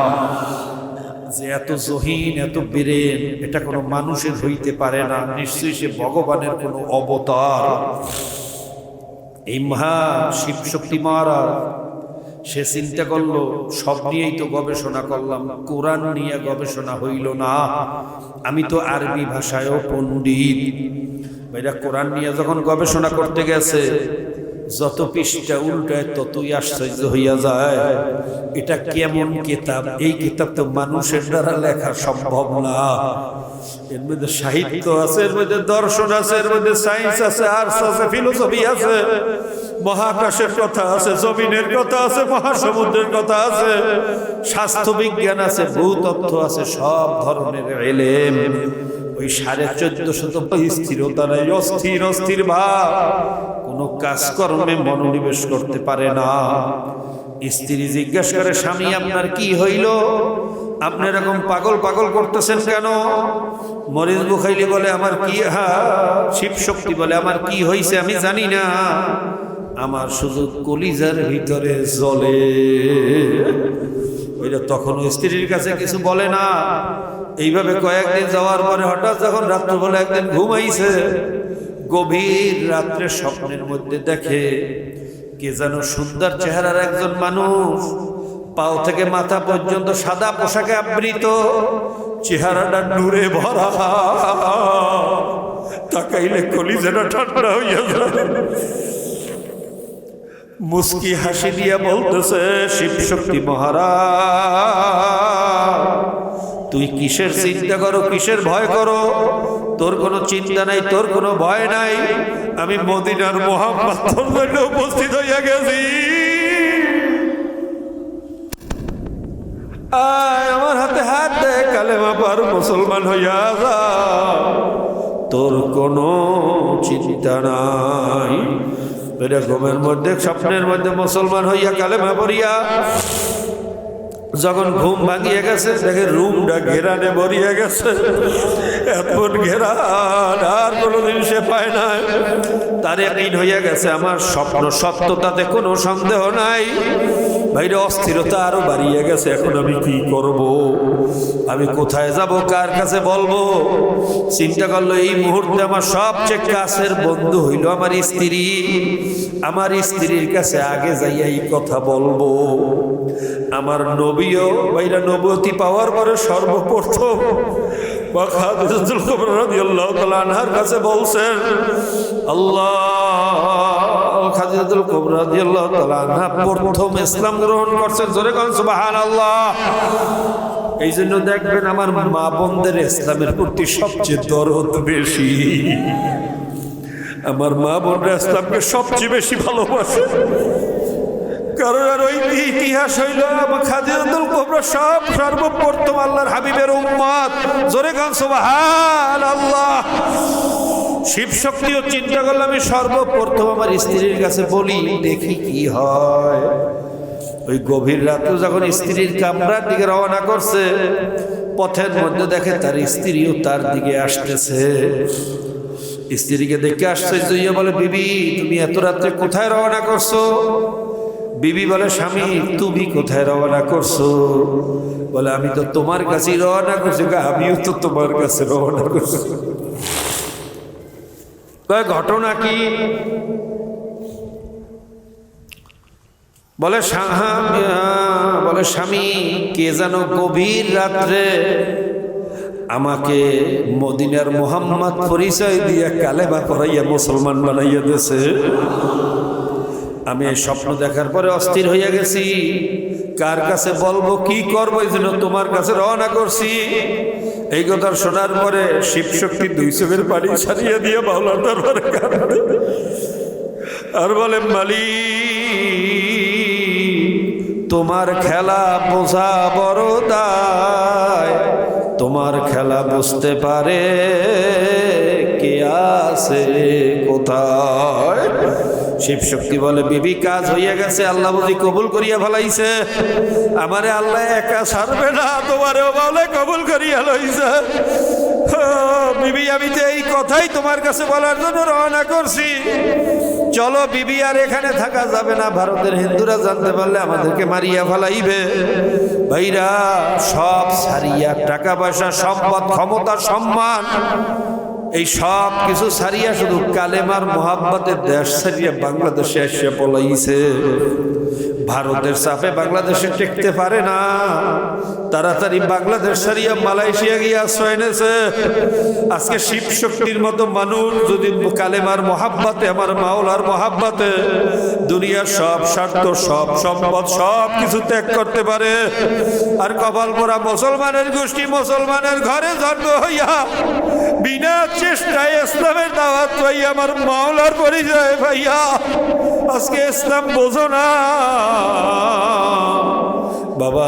A: যে এত জহিন, এত বীরেন, এটা কোনো মানুষের হইতে পারে না, নিশ্চয়ই সে ভগবানের কোনো অবতার। এই মহা শিব শক্তি মহারাজ সে চিন্তা করলো, সব নিয়েই তো গবেষণা করলাম, কোরআন নিয়ে গবেষণা হইল না। আমি তো আরবি ভাষায়ও পণ্ডিত। এরা কোরআন নিয়ে যখন গবেষণা করতে গেছে, যত পৃষ্ঠা উল্টায় ততই আশ্চর্য হইয়া যায়। এটা কেমন কিতাব? এই কিতাব তো মানুষের দ্বারা লেখা সম্ভব না। এর মধ্যে সাহিত্য আছে, এর মধ্যে দর্শন আছে, এর মধ্যে সায়েন্স আছে, আর্টস আছে, ফিলোসফি আছে, মহাকাশের কথা আছে, জমিনের কথা আছে, মহাসমুদ্রের কথা আছে, স্বাস্থ্য বিজ্ঞান আছে, ভূতত্ত্ব আছে, সব ধরনের ইলম। ওই 1450 স্থিরতা নাই, অস্থির অস্থির ভাব, কোনো কাজকর্মে মনোনিবেশ করতে পারে না। স্ত্রী জিজ্ঞেস করে, স্বামী আপনার কি হইল? আপনি এরকম পাগল পাগল করতেছেন কেন? মরিস বুখাইলি বলে, আমার কি, শিব শক্তি বলে, আমার কি হইছে আমি জানি না, আমার শুধু কলিজার ভিতরে জ্বলে। ওইটা তখন স্ত্রীর কাছে কিছু বলে না। এইভাবে কয়েকদিন যাওয়ার পরে হঠাৎ যখন রাত্রে বলে একদিন ঘুমাইছে, গভীর রাত্রে স্বপ্নের মধ্যে দেখে কে যেন সুন্দর চেহারার একজন মানুষ, পাও থেকে মাথা পর্যন্ত সাদা পোশাকে আবৃত, চেহারাটা নূরে ভরা, তাকাইলে কলিজাটা ঠান্ডা হইয়া যায়। মুস্কি হাসি দিয়া বলতেছে, শিব শক্তি মহারাজ, তুই কিসের চিন্তা করো, কিসের ভয় করো? তোর কোনো চিন্তা নাই, তোর কোনো ভয় নাই। আমি মদিনার মুহাম্মদ উপস্থিত হইয়া গেছি। আয় আমার হাতে হাত দে, কালেমা পর মুসলমান হইয়া যা, তোর কোনো চিন্তা নাই। ঘুমের মধ্যে স্বপ্নের মধ্যে মুসলমান হইয়া কালেমা পড়িয়া যখন ঘুম ভাঙিয়ে গেছে, দেখে রুমটা ঘেরানে ভরিয়া গেছে, এমন ঘেরান আর কোনোদিন সে পায় না। তার একদিন হইয়া গেছে আমার স্বপ্ন সত্যতাতে কোনো সন্দেহ নাই। বাইরে অস্থিরতা আরো বাড়িয়ে গেছে, এখন আমি কি করব, আমি কোথায় যাব, কার কাছে বলবো। চিন্তা করলো এই মুহূর্তে আমার সবচেয়ে কাছের বন্ধু হইল আমার স্ত্রী, আমার স্ত্রীর কাছে আগে যাইয়া এই কথা বলবো। আমার নবীও বাইরা নবুয়তি পাওয়ার পরে সর্বপ্রথম খাদিজাতুল কুবরা রাদিয়াল্লাহু তাআলা আনহার কাছে বলছেন, আল্লাহ, খাদিজাতুল কুবরা রাদিয়াল্লাহু তাআলা আনহা প্রথম ইসলাম গ্রহণ করছেন। জোরে কোন সুবহানাল্লাহ। এই জন্য দেখবেন আমার মা বোনদের ইসলামের প্রতি সবচেয়ে দরদ বেশি। আমার মা বোনরা ইসলামকে সবচেয়ে বেশি ভালোবাসে, কারণ আর ওই ইতিহাস হইল খাদিজাতুল কুবরা সর্বপ্রথম আল্লাহর হাবিবের উম্মত। জোরে গান সুবহানাল্লাহ। শিব শক্তিও চিন্তা করলে আমি সর্বপ্রথম আমার স্ত্রীর কাছে বলি, দেখি কি হয়। ওই গভীর রাতে যখন স্ত্রীর কামরার দিকে রওনা করছে, পথের মধ্যে দেখে তার স্ত্রীও তার দিকে আসতেছে। স্ত্রীকে দেখে আসছে, বলে, বিবি তুমি এত রাত্রে কোথায় রওনা করছো? বিবি বলে, স্বামী তুমি কোথায় রওনা করছো? বলে, আমি তো তোমার কাছেই রওনা করছি। আমিও তো তোমার কাছে রওনা করছি। ঘটনা কি? বলে স্বামী কে যেন গভীর রাত্রে আমাকে মদিনার মুহাম্মদ পরিচয় দিয়ে কালেমা পড়াইয়া মুসলমান বানাইয়া দিয়েছে। আমি এই স্বপ্ন দেখার পরে অস্থির হইয়া গেছি, কার কাছে বলবো, কি করবো, এই জন্য তোমার কাছে রওনা করছি। এই কথা শোনার পরে শিব শক্তি দুই চোখের পানি ছাড়িয়ে দিয়ে মাওলার দরবারে কাঁদে আর বলে, মালিক, তোমার খেলা বোঝা বড় দায়, তোমার খেলা বুঝতে পারে কে আছে কোথায়। শিব শক্তি বলে, বিবি কাজ হইয়া গেছে, আল্লাহ বুঝি কবুল করিয়া ফেলাইছে। আমারে আল্লাহ একা ছাড়বে না, তোমারেও বলে কবুল করিয়া লইছে। বিবি আমি তো এই কথাই তোমার কাছে বলার জন্য রওনা করছি। চলো বিবি, আর এখানে থাকা যাবে না, ভারতের হিন্দুরা জানতে পারলে আমাদেরকে মারিয়া ফেলাইবে। ভাইরা সব ছাড়িয়া, টাকা পয়সা, সম্পদ, ক্ষমতা, সম্মান, এই সব কিছু ছাড়িয়া শুধু কালেমার মোহাব্বতের দেশ ছাড়িয়া বাংলাদেশে এসে পলাইছে। ভারতের চাপে বাংলাদেশে টেকতে পারে না, তাড়াতাড়ি বাংলাদেশ ছাড়িয়া মালয়েশিয়া গিয়ে আশ্রয় এনেছে। আজকে শিব শক্তির মতো মানুষ যদি কালেমার মোহাব্বতে, আমার মাওলার মোহাব্বতে দুনিয়ার সব স্বার্থ, সব সম্পদ, সব কিছু ত্যাগ করতে পারে, আর কপাল পোড়া মুসলমানের গোষ্ঠী মুসলমানের ঘরে জন্ম হইয়া বিনা চেষ্টায় ইসলামের দাওয়াত পাইয়া আমার মাওলার পরিচয় ভাইয়া আজকে ইসলাম বোঝো না। বাবা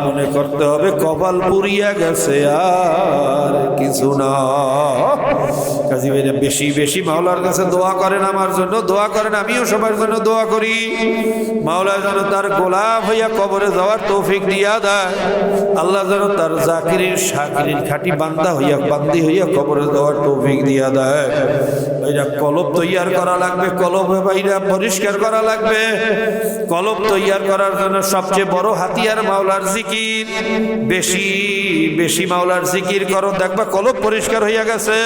A: মনে করতে হবে কপাল পুড়িয়া গেছে, আর কিছু না। কাজী ভাইরা বেশি বেশি মাওলার কাছে দোয়া করেন, আমার জন্য দোয়া করেন, আমিও সবার জন্য দোয়া করি। মাওলা যেন তার গোলাপ হইয়া কবরে যাওয়ার তৌফিক দিয়া দেয়। আল্লাহ যেন তার জাকিরির শাকিরির খাঁটি বান্দা হইয়া, বান্দি হইয়া কবরে যাওয়ার তৌফিক দিয়া দেয়। ভাইরা কলব তৈয়ার করা লাগবে, কলব ভাইরা পরিষ্কার করা লাগবে। কলব তৈয়ার করার জন্য সবচেয়ে বড় হাতিয়ার মাওলার জিকির। বেশি বেশি মাওলার জিকির করো, দেখবা কলব পরিষ্কার হইয়া গেছে।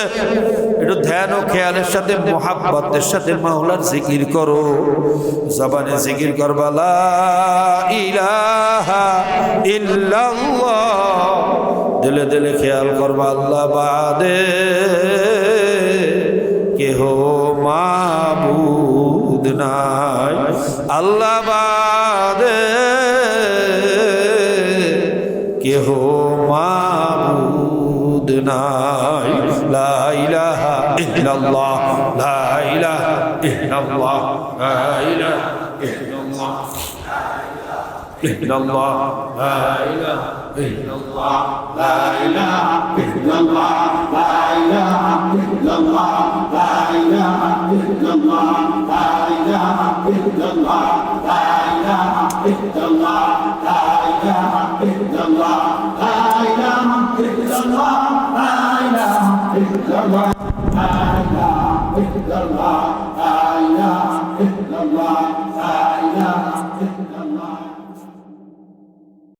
A: একটু ধ্যান ও খেয়ালের সাথে, মোহাব্বতের সাথে মাওলার জিকির করো। জবানে জিকির করবা লা ইলাহা ইল্লাল্লাহ, দিলে দিলে খেয়াল করবা আল্লাহ বাদে কেহ মাবুদ নাই, আল্লাহ বাদে কেহ মাবুদ নাই। লা ইলাহা ইল্লাল্লাহ, লা ইলাহা ইল্লাল্লাহ, লা ইলাহা ইল্লাল্লাহ, ইল্লাল্লাহ লা ইলাহা ইল্লাল্লাহ লা ইলাহা ইল্লাল্লাহ লা ইলাহা ইল্লাল্লাহ লা ইলাহা ইল্লাল্লাহ লা ইলাহা ইল্লাল্লাহ লা ইলাহা ইল্লাল্লাহ লা ইলাহা ইল্লাল্লাহ লা ইলাহা ইল্লাল্লাহ লা ইলাহা ইল্লাল্লাহ লা ইলাহা ইল্লাল্লাহ